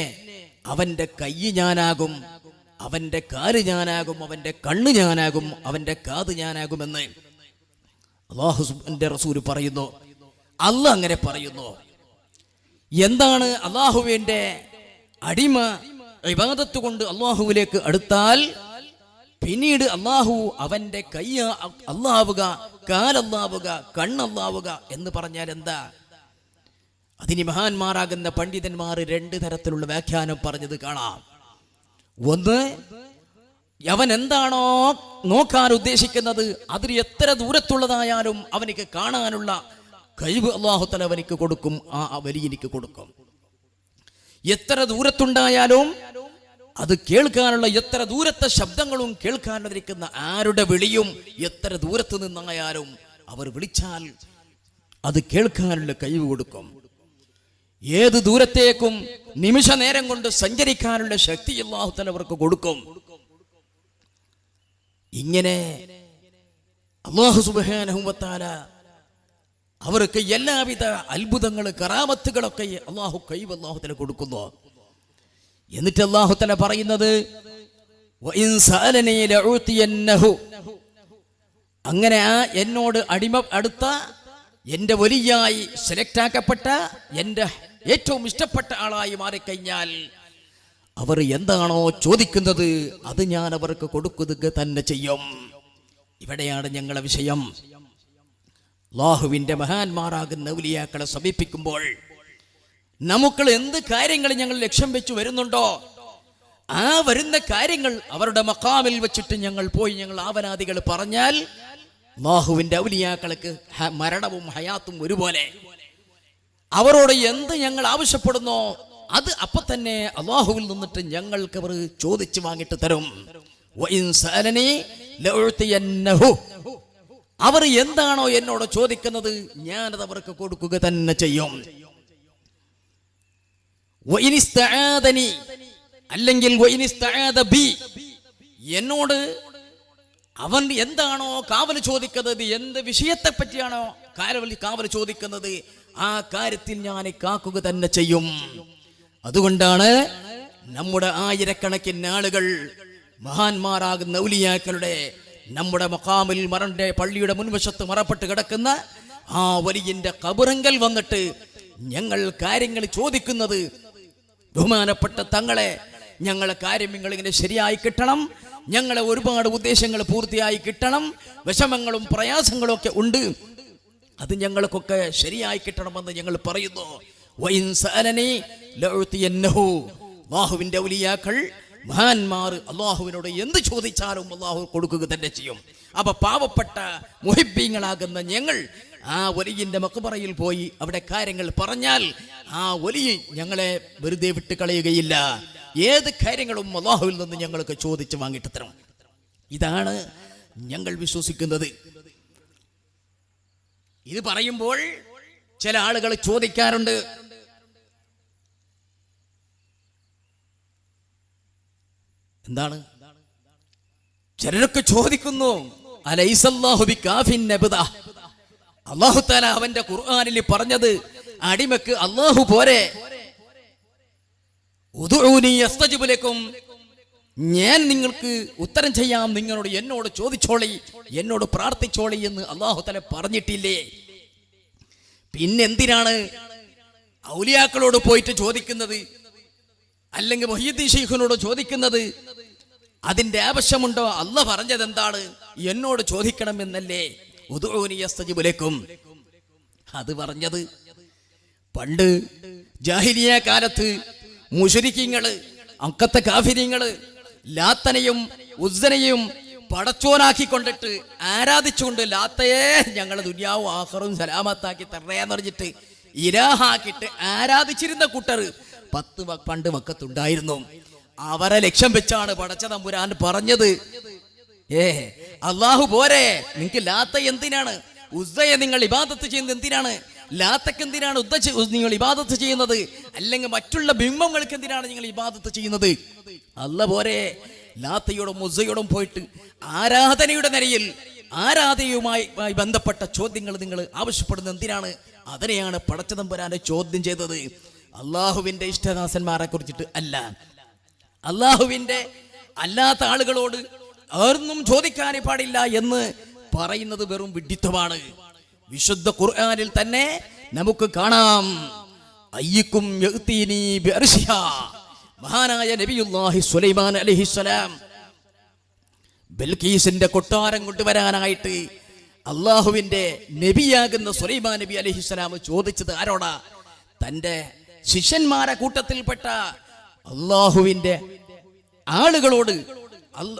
അവൻ്റെ കൈ ഞാനാകും, അവൻ്റെ കാല് ഞാനാകും, അവൻ്റെ കണ്ണ് ഞാനാകും, അവൻ്റെ കാത് ഞാനാകുമെന്ന് അല്ലാഹുവിന്റെ റസൂൽ പറയുന്നു, അല്ലാഹ് അങ്ങനെ പറയുന്നു. എന്താണ് അല്ലാഹുവിന്റെ അടിമ ഇബാദത്ത് കൊണ്ട് അല്ലാഹുവിലേക്ക് അടുത്താൽ പിന്നീട് അല്ലാഹു അവന്റെ കൈ അല്ലാവുക, കാലല്ലാവുക, കണ്ണല്ലാവുക എന്ന് പറഞ്ഞാൽ എന്താ? അതിന് മഹാന്മാരാകുന്ന പണ്ഡിതന്മാർ രണ്ട് തരത്തിലുള്ള വ്യാഖ്യാനം പറഞ്ഞത് കാണാം. ഒന്ന്, അവൻ എന്താണോ നോക്കാൻ ഉദ്ദേശിക്കുന്നത് അതിന് എത്ര ദൂരത്തുള്ളതായാലും അവനിക്ക് കാണാനുള്ള കഴിവ് അല്ലാഹു തആല അവനിക്ക് കൊടുക്കും, ആ വലിയനിക്ക് കൊടുക്കും. എത്ര ദൂരത്തുണ്ടായാലും അത് കേൾക്കാനുള്ള, എത്ര ദൂരത്തെ ശബ്ദങ്ങളും കേൾക്കാനിരിക്കുന്ന ആരുടെ വിളിയും എത്ര ദൂരത്ത് നിന്നായാലും അവർ വിളിച്ചാൽ അത് കേൾക്കാനുള്ള കഴിവ് കൊടുക്കും. ഏത് ദൂരത്തേക്കും നിമിഷ നേരം കൊണ്ട് സഞ്ചരിക്കാനുള്ള ശക്തി അല്ലാഹു തആല അവർക്ക് കൊടുക്കും. ഇങ്ങനെ അല്ലാഹു സുബ്ഹാനഹു വ തആല അവർക്ക് എല്ലാവിധ അത്ഭുതങ്ങൾ, കറാമത്തുകളൊക്കെ അല്ലാഹു തആല കൊടുക്കുന്നു. എന്നിട്ട് അല്ലാഹു തആല പറയുന്നത്, വഇൻ സഅലനി ലഉതിയന്നഹു, അങ്ങനെ ആ എന്നോട് അടുത്ത എൻ്റെ വലിയായി സെലക്ട് ആക്കപ്പെട്ട എൻ്റെ ഏറ്റവും ഇഷ്ടപ്പെട്ട ആളായി മാറിക്കഴിഞ്ഞാൽ അവർ എന്താണോ ചോദിക്കുന്നത് അത് ഞാൻ അവർക്ക് കൊടുക്കുക തന്നെ ചെയ്യും. ഇവിടെയാണ് ഞങ്ങളുടെ വിഷയം. അല്ലാഹുവിന്റെ മഹാന്മാരാകുന്ന ഔലിയാക്കളെ സമീപിക്കുമ്പോൾ നമുക്ക് എന്ത് കാര്യങ്ങൾ ഞങ്ങൾ ലക്ഷ്യം വെച്ച് വരുന്നുണ്ടോ ആ വരുന്ന കാര്യങ്ങൾ അവരുടെ മഖാമിൽ വെച്ചിട്ട് ഞങ്ങൾ പോയി ഞങ്ങൾ ആവനാദികൾ പറഞ്ഞാൽ അല്ലാഹുവിന്റെ ഔലിയാക്കൾക്ക് മരണവും ഹയാത്തും ഒരുപോലെ. അവരോട് എന്ത് ഞങ്ങൾ ആവശ്യപ്പെടുന്നോ അത് അപ്പൊ തന്നെ അല്ലാഹുവിൽ നിന്നിട്ട് ഞങ്ങൾക്ക് അവർ ചോദിച്ചു വാങ്ങിട്ട് തരും. അവർ എന്താണോ എന്നോട് ചോദിക്കുന്നത് ഞാനത് അവർക്ക് കൊടുക്കുക തന്നെ ചെയ്യും. അല്ലെങ്കിൽ എന്നോട് അവൻ എന്താണോ കാവൽ ചോദിക്കുന്നത്, എന്ത് വിഷയത്തെ പറ്റിയാണോ കാവൽ ചോദിക്കുന്നത് ആ കാര്യത്തിൽ ഞാൻ കാക്കുക തന്നെ ചെയ്യും. അതുകൊണ്ടാണ് നമ്മുടെ ആയിരക്കണക്കിന് ആളുകൾ മഹാന്മാരാകുന്ന ഔലിയാക്കളുടെ നമ്മുടെ മഖാമിൽ മറന്റെ പള്ളിയുടെ മുൻവശത്ത് മറപ്പെട്ട് കിടക്കുന്ന ആ വലിയന്റെ ഖബറിങ്കൽ വന്നിട്ട് ഞങ്ങൾ കാര്യങ്ങൾ ചോദിക്കുന്നത്, ബഹുമാനപ്പെട്ട തങ്ങളെ ഞങ്ങളെ കാര്യം നിങ്ങൾ ഇങ്ങനെ ശരിയായി കിട്ടണം, ഞങ്ങളെ ഒരുപാട് ഉദ്ദേശങ്ങൾ പൂർത്തിയായി കിട്ടണം, വിഷമങ്ങളും പ്രയാസങ്ങളും ഒക്കെ ഉണ്ട്, അത് ഞങ്ങൾക്കൊക്കെ ശരിയായി കിട്ടണമെന്ന് ഞങ്ങൾ പറയുന്നു. അല്ലാഹുവിന്റെ ഔലിയാക്കൾ മഹാന്മാർ അല്ലാഹുവിനോട് എന്ത് ചോദിച്ചാലും അല്ലാഹു കൊടുക്കുക തന്നെ ചെയ്യും. അപ്പൊ പാവപ്പെട്ട മുഹിബ്ബീങ്ങളാകുന്ന ഞങ്ങൾ ആ വലിയന്റെ മഖ്ബറയിൽ പോയി അവിടെ കാര്യങ്ങൾ പറഞ്ഞാൽ ആ വലിയ ഞങ്ങളെ വെറുതെ വിട്ട് കളയുകയില്ല. ഏത് കാര്യങ്ങളും അല്ലാഹുവിൽ നിന്ന് ഞങ്ങൾക്ക് ചോദിച്ച് വാങ്ങിട്ട് തരും. ഇതാണ് ഞങ്ങൾ വിശ്വസിക്കുന്നത്. ഇത് പറയുമ്പോൾ ചില ആളുകൾ ചോദിക്കാറുണ്ട്, എന്താണ് ചിലരൊക്കെ ചോദിക്കുന്നു, അലൈസല്ലാഹു ബികാഫിൻ അബ്ദ, അല്ലാഹു തആല അവന്റെ ഖുർആനിൽ പറഞ്ഞത് അടിമക്ക് അല്ലാഹു പോരെ, ഉദുഊനി അസ്തജിബ് ലക്കും, ഞാൻ നിങ്ങൾക്ക് ഉത്തരം ചെയ്യാം, നിങ്ങളോട് എന്നോട് ചോദിച്ചോളി, എന്നോട് പ്രാർത്ഥിച്ചോളി എന്ന് അല്ലാഹു തആല പറഞ്ഞിട്ടില്ലേ? പിന്നെന്തിനാണ് ഔലിയാക്കളോട് പോയിട്ട് ചോദിക്കുന്നത്, അല്ലെങ്കിൽ മുഹ്യിദ്ദീൻ ശൈഖിനോട് ചോദിക്കുന്നത്? അതിന്റെ ആവശ്യമുണ്ടോ? അല്ലാഹ് പറഞ്ഞത് എന്താണ്? എന്നോട് ചോദിക്കണമെന്നല്ലേ? ഉദുഊനി അസ്തജിബ് ലക്കും. അത് പറഞ്ഞത് പണ്ട് ജാഹിലിയ കാലത്ത് മുശ്രിക്കീങ്ങള്, അക്കത്തെ കാഫിരീങ്ങള് ലാത്തനെയും ഉസ്സനെയും പടച്ചോനാക്കിക്കൊണ്ടിട്ട് ആരാധിച്ചുകൊണ്ട്, ലാത്തയെ ഞങ്ങളെ ദുനിയാവും ആഖിറവും സലാമത്താക്കി തരണേന്ന് പറഞ്ഞിട്ട് ഇലാഹാക്കിട്ട് ആരാധിച്ചിരുന്ന കൂട്ടർ പണ്ട് മക്കത്തുണ്ടായിരുന്നു. അവരെ ലക്ഷ്യം വെച്ചാണ് പടച്ച തമ്പുരാൻ പറഞ്ഞത്, അല്ലാഹു പോരെ, നിങ്ങൾക്ക് ലാത്ത എന്തിനാണ്? ഉസ്സയെ നിങ്ങൾ ഇബാദത്ത് ചെയ്യുന്നത് എന്തിനാണ്? ലാത്തക്ക് എന്തിനാണ് നിങ്ങൾ ഇബാദത്ത് ചെയ്യുന്നത്? അല്ലെങ്കിൽ മറ്റുള്ള ബിംബങ്ങൾക്ക് എന്തിനാണ് നിങ്ങൾ ഇബാദത്ത് ചെയ്യുന്നത്? അല്ല പോരെ, ലാത്തയോടും ഉസ്സയോടും പോയിട്ട് ആരാധനയുടെ നിലയിൽ ആരാധനയുമായി ബന്ധപ്പെട്ട ചോദ്യങ്ങൾ നിങ്ങൾ ആവശ്യപ്പെടുന്നത് എന്തിനാണ്? അതിനെയാണ് പടച്ച തമ്പുരാനെ ചോദ്യം ചെയ്തത്. അള്ളാഹുവിന്റെ ഇഷ്ടദാസന്മാരെ കുറിച്ചിട്ട് അല്ല. അള്ളാഹുവിന്റെ അല്ലാത്ത ആളുകളോട് ഒന്നും ചോദിക്കാൻ പാടില്ല എന്ന് പറയുന്നത് വെറും വിഡ്ഢിത്തമാണ്. വിശുദ്ധ ഖുർആനിൽ തന്നെ നമുക്ക് കാണാം, അയ്യക്കും യഅ്തീനി ബിഅർശിഹാ. മഹാനായ നബിയുല്ലാഹി സുലൈമാൻ അലൈഹിസ്സലാം ബിൽഖീസിന്റെ കൊട്ടാരം കൊണ്ടുവരാനായിട്ട് അള്ളാഹുവിന്റെ നബിയാകുന്ന സുലൈമാൻ നബി അലൈഹിസ്സലാം ചോദിച്ചത് ആരോടാ? തന്റെ ശിഷ്യന്മാരെ കൂട്ടത്തിൽപ്പെട്ട അള്ളാഹുവിന്റെ ആളുകളോട്,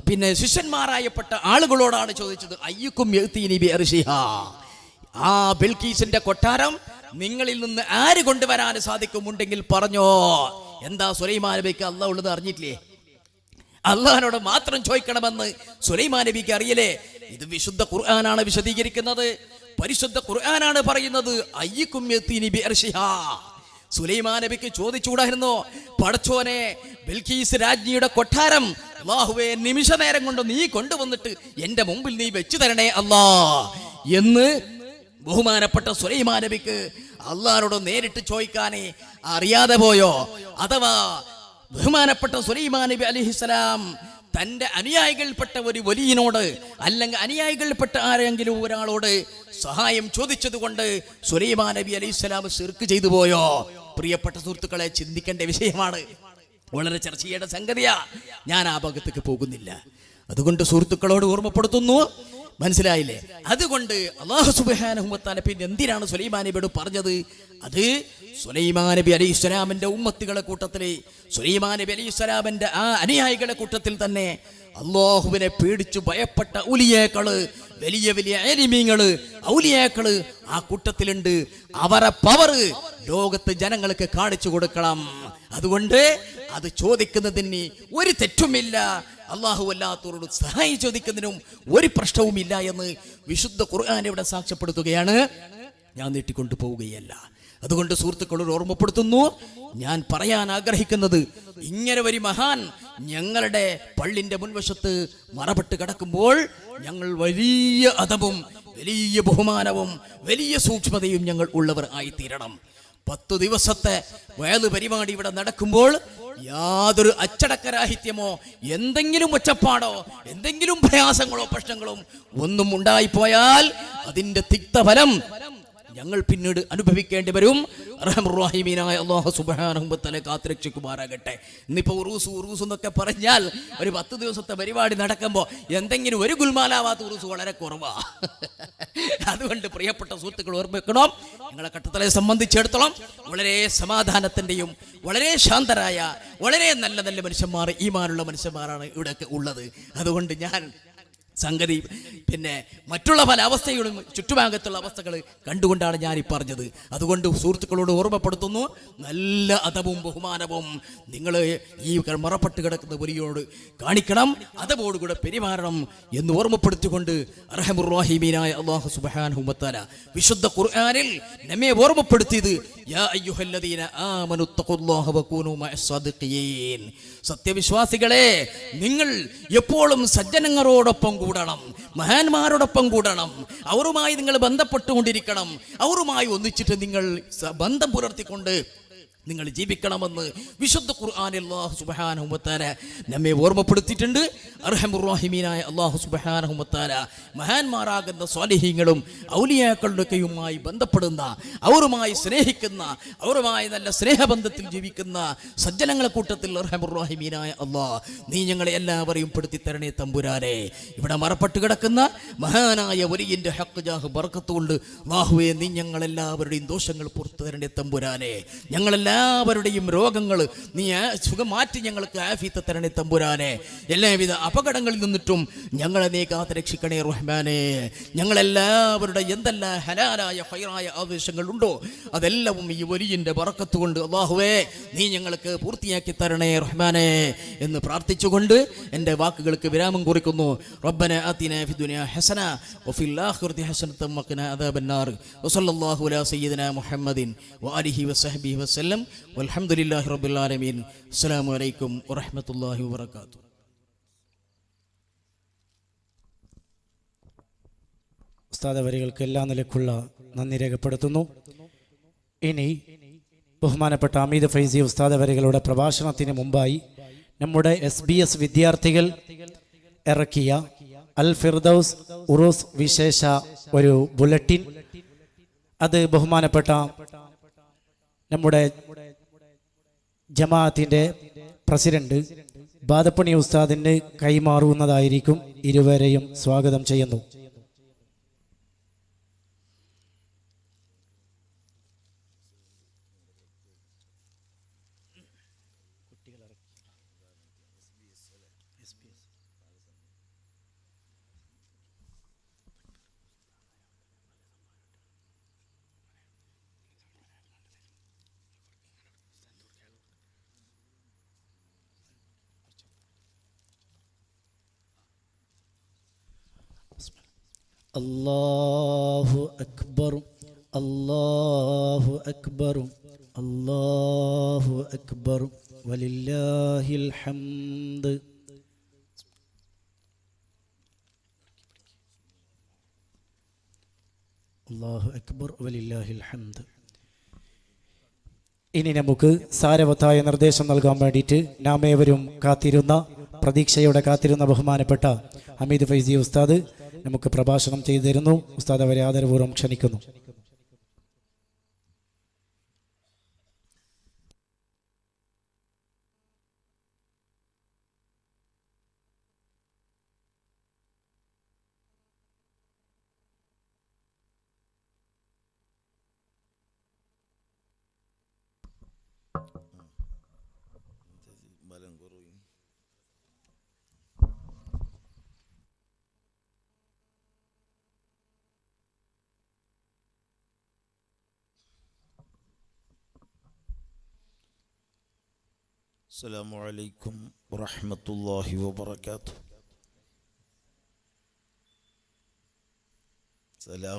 പിന്നെ ശിഷ്യന്മാരായപ്പെട്ട ആളുകളോടാണ് ചോദിച്ചത്. അയ്യുക്കും യഅ്തീനി ബിഅർശിഹാ, ആ ബിൽഖീസിന്റെ കൊട്ടാരം നിങ്ങളിൽ നിന്ന് ആര് കൊണ്ടുവരാൻ സാധിക്കുമുണ്ടെങ്കിൽ പറഞ്ഞോ. എന്താ സുലൈമാൻ നബിക്ക് അള്ളാഹ് ഉള്ളത് അറിഞ്ഞിട്ടില്ലേ? അള്ളാഹിനോട് മാത്രം ചോദിക്കണമെന്ന് സുലൈമാൻ നബിക്ക് അറിയില്ലേ? ഇത് വിശുദ്ധ ഖുർആനാണ് വിശദീകരിക്കുന്നത്. പരിശുദ്ധ ഖുർആനാണ് പറയുന്നത് അയ്യിക്കും യഅ്തീനി ബിഅർശിഹാ. സുലൈമാൻ നബിക്ക് ചോദിച്ചുകൂടായിരുന്നോ? പടച്ചോനെ, ബിൽഖീസ് രാജ്ഞിയുടെ കൊട്ടാരം അല്ലാഹുവേ നിമിഷ നേരം കൊണ്ട് നീ കൊണ്ടുവന്നിട്ട് എന്റെ മുമ്പിൽ നീ വെച്ചു തരണേ അല്ലാ എന്ന് ബഹുമാനപ്പെട്ട സുലൈമാൻ നബിക്ക് അള്ളാഹിനോട് നേരിട്ട് ചോദിക്കാനേ അറിയാതെ പോയോ? അഥവാ ബഹുമാനപ്പെട്ട സുലൈമാൻ നബി അലൈഹിസ്സലാം തന്റെ അനുയായികൾപ്പെട്ട ഒരു വലിയനോട്, അല്ലെങ്കിൽ അനുയായികൾപ്പെട്ട ആരെങ്കിലും ഒരാളോട് സഹായം ചോദിച്ചത് കൊണ്ട് സുലൈമാൻ നബി അലൈഹിസ്സലാം ശിർക്ക് ചെയ്തു പോയോ? പ്രിയപ്പെട്ട സുഹൃത്തുക്കളെ, ചിന്തിക്കേണ്ട വിഷയമാണ്. വളരെ ചർച്ച ചെയ്യേണ്ട സംഗതിയാ. ഞാൻ ആ ഭാഗത്തേക്ക് പോകുന്നില്ല. അതുകൊണ്ട് സുഹൃത്തുക്കളോട് ഓർമ്മപ്പെടുത്തുന്നു, മനസ്സിലായില്ലേ? അതുകൊണ്ട് അല്ലാഹു സുബ്ഹാനഹു വ തആല പിന്നെ എന്തിനാണ് സുലൈമാൻ നബിയോട് പറഞ്ഞത്? അത് സുലൈമാൻ നബി അലൈഹിസ്സലാമിന്റെ ഉമ്മത്തികളെ കൂട്ടത്തിലെ, സുലൈമാൻ നബി അലൈഹിസ്സലാമിന്റെ ആ അനുയായികളെ കൂട്ടത്തിൽ തന്നെ അല്ലാഹുവിനെ പേടിച്ചു ഭയപ്പെട്ട ഔലിയാക്കള്, വലിയ വലിയ ആലിമീങ്ങള്, ഔലിയാക്കള് ആ കൂട്ടത്തിലുണ്ട്. അവരെ പവർ ലോകത്ത് ജനങ്ങൾക്ക് കാണിച്ചു കൊടുക്കണം. അതുകൊണ്ട് അത് ചോദിക്കുന്നതിന് ഒരു തെറ്റുമില്ല. അള്ളാഹു അല്ലാത്തവരോട് സഹായം ചോദിക്കുന്നതിനും ഒരു പ്രശ്നവുമില്ല എന്ന് വിശുദ്ധ ഖുർആൻ ഇവിടെ സാക്ഷ്യപ്പെടുത്തുകയാണ്. ഞാൻ നീട്ടിക്കൊണ്ടു പോവുകയല്ല. അതുകൊണ്ട് സുഹൃത്തുക്കളോട് ഓർമ്മപ്പെടുത്തുന്നു, ഞാൻ പറയാൻ ആഗ്രഹിക്കുന്നത്, ഇങ്ങനെ ഒരു മഹാൻ ഞങ്ങളുടെ പള്ളിന്റെ മുൻവശത്ത് മറപ്പെട്ട് കിടക്കുമ്പോൾ ഞങ്ങൾ വലിയ അദബും വലിയ ബഹുമാനവും വലിയ സൂക്ഷ്മതയും ഞങ്ങൾ ഉള്ളവർ ആയിത്തീരണം. 10 ദിവസത്തെ വയല് പരിപാടി ഇവിടെ നടക്കുമ്പോൾ യാതൊരു അച്ചടക്കരാഹിത്യമോ എന്തെങ്കിലും ഒച്ചപ്പാടോ എന്തെങ്കിലും പ്രയാസങ്ങളോ പ്രശ്നങ്ങളോ ഒന്നും ഉണ്ടായിപ്പോയാൽ അതിന്റെ തിക്തഫലം ഞങ്ങൾ പിന്നീട് അനുഭവിക്കേണ്ടി വരും. റഹ്മാനായ അല്ലാഹു സുബ്ഹാനഹു വ തആല കാത്തുരക്ഷിക്കുമാറാകട്ടെ. ഇന്നിപ്പോ ഉറൂസ് എന്നൊക്കെ പറഞ്ഞാൽ ഒരു 10 ദിവസത്തെ പരിപാടി നടക്കുമ്പോൾ എന്തെങ്കിലും ഒരു ഗുൽമാലാവാത്ത ഉറൂസ് വളരെ കുറവാ. അതുകൊണ്ട് പ്രിയപ്പെട്ട സുഹൃത്തുക്കൾ ഓർമ്മിക്കണം, നിങ്ങളെ കട്ടത്തലയെ സംബന്ധിച്ചിടത്തോളം വളരെ സമാധാനത്തിന്റെയും വളരെ ശാന്തരായ വളരെ നല്ല നല്ല മനുഷ്യന്മാർ, ഈമാനുള്ള മനുഷ്യന്മാരാണ് ഇവിടെയൊക്കെ ഉള്ളത്. അതുകൊണ്ട് ഞാൻ സംഗതി പിന്നെ മറ്റുള്ള പല അവസ്ഥകളും ചുറ്റുഭാഗത്തുള്ള അവസ്ഥകൾ കണ്ടുകൊണ്ടാണ് ഞാൻ ഈ പറഞ്ഞത്. അതുകൊണ്ട് സുഹൃത്തുക്കളോട് ഓർമ്മപ്പെടുത്തുന്നു, നല്ല അദബും ബഹുമാനവും നിങ്ങൾ ഈ മറപ്പെട്ട് കിടക്കുന്ന വലിയോട് കാണിക്കണം, അതബോടുകൂടെ പെരുമാറണം എന്ന് ഓർമ്മപ്പെടുത്തിക്കൊണ്ട് അർഹമുർ റഹീമീനായ അല്ലാഹു സുബ്ഹാനഹു വ തആല വിശുദ്ധ ഖുർആനിൽ നമ്മെ ഓർമ്മപ്പെടുത്തിയത്, യാ അയ്യുഹല്ലദീന ആമനു തഖുല്ലാഹ വകൂനു മഅസ്സാദിഖീൻ, സത്യവിശ്വാസികളെ നിങ്ങൾ എപ്പോഴും സജ്ജനങ്ങളോടൊപ്പം കൂടണം, മഹാന്മാരോടൊപ്പം കൂടണം, അവരുമായി നിങ്ങൾ ബന്ധപ്പെട്ടുകൊണ്ടിരിക്കണം, അവരുമായി ഒന്നിച്ചിട്ട് നിങ്ങൾ ബന്ധം പുലർത്തിക്കൊണ്ട് നിങ്ങൾ ജീവിക്കണമെന്ന് വിശുദ്ധ ഖുർആനിൽ അല്ലാഹു സുബ്ഹാനഹു വ തആല നമ്മെ ഓർമ്മപ്പെടുത്തിയിട്ടുണ്ട്. അർഹമുർ റഹീമീനായ അല്ലാഹു സുബ്ഹാനഹു വ തആല മഹാന്മാരാകുന്ന സ്വാലിഹീങ്ങളും ഔലിയാക്കളുടെയൊക്കെയുമായി ബന്ധപ്പെടുന്ന, അവരുമായി സ്നേഹിക്കുന്ന, അവരുമായി നല്ല സ്നേഹബന്ധത്തിൽ ജീവിക്കുന്ന സജ്ജനങ്ങളെ കൂട്ടത്തിൽ അർഹമുർ റഹീമീനായ അല്ലാഹ് നീ ഞങ്ങളെ എല്ലാവരെയും പെടുത്തി തരണേ തമ്പുരാനെ. ഇവിടെ മറപ്പെട്ട് കിടക്കുന്ന മഹാനായ വലിയന്റെ ഹഖ് ജാഹ് ബർക്കത്ത് കൊണ്ട് അല്ലാഹുവേ നീ ഞങ്ങളെല്ലാവരുടെയും ദോഷങ്ങൾ പുറത്തു തരണേ തമ്പുരാനെ. ഞങ്ങളെല്ലാവരുടെയും രോഗങ്ങൾ നീ സുഖം മാറ്റി ഞങ്ങൾക്ക് ആഫിയത്ത് തരണേ തമ്പുരാനെ. എല്ലാവിധ അപകടങ്ങളിൽ നിന്നിട്ടും ഞങ്ങളെ നീ കാത്ത് രക്ഷിക്കണേ റഹ്മാനെ. ഞങ്ങളെല്ലാവരുടെ എന്തെല്ലാം ഹലാലായ ഖൈറായ ആവശ്യങ്ങളുണ്ടോ അതെല്ലാം ഈ വലിയന്റെ ബറക്കത്ത് കൊണ്ട് അല്ലാഹുവേ നീ ഞങ്ങൾക്ക് പൂർത്തിയാക്കി തരണേ റഹ്മാനെ എന്ന് പ്രാർത്ഥിച്ചുകൊണ്ട് എൻ്റെ വാക്കുകൾക്ക് വിരാമം കുറിക്കുന്നു. റബ്ബന ആതിനാ ഫിദ്ദുനിയാ ഹസന വഫിൽ ആഖിറതി ഹസനതൻ വഖിനാ അദാബന്നാർ വസല്ലല്ലാഹു അലാ സയ്യിദിനാ മുഹമ്മദിൻ വആലിഹി വസഹ്ബിഹി വസല്ലം വൽഹംദുലില്ലാഹി റബ്ബിൽ ആലമീൻ. അസ്സലാമു അലൈക്കും വറഹ്മത്തുള്ളാഹി വബറകാതുഹു. ഉസ്താദ് അവരികൾക്ക് എല്ലാ നിലക്കുള്ള നന്ദി രേഖപ്പെടുത്തുന്നു. ഇനി ബഹുമാനപ്പെട്ട അമീദ് ഫൈസി ഉസ്താദ് അവരികളുടെ പ്രഭാഷണത്തിന് മുമ്പായി നമ്മുടെ SBS വിദ്യാർത്ഥികൾ ഇറക്കിയ അൽ ഫിർദൗസ് ഉറൂസ് വിശേഷ ഒരു ബുള്ളറ്റിൻ, അത് ബഹുമാനപ്പെട്ട നമ്മുടെ ജമാഅത്തിന്റെ പ്രസിഡന്റ് ബാദപ്പണി ഉസ്താദിന് കൈമാറുന്നതായിരിക്കും. ഇരുവരെയും സ്വാഗതം ചെയ്യുന്നു. അല്ലാഹു അക്ബർ അല്ലാഹു അക്ബർ അല്ലാഹു അക്ബർ വലില്ലാഹിൽ ഹംദ്. അല്ലാഹു അക്ബർ വലില്ലാഹിൽ ഹംദ്. ഇനി നമുക്ക് സാരവത്തായ നിർദ്ദേശം നൽകാൻ വേണ്ടിയിട്ട് നാം ഏവരും കാത്തിരുന്ന, പ്രതീക്ഷയോടെ കാത്തിരുന്ന ബഹുമാനപ്പെട്ട ഹമീദ് ഫൈസി ഉസ്താദ് നമുക്ക് പ്രഭാഷണം ചെയ്തു തരുന്നു. ഉസ്താദ് അവരെ ആദരപൂർവ്വം ക്ഷണിക്കുന്നു. السلام عليكم ورحمة الله وبركاته. سلام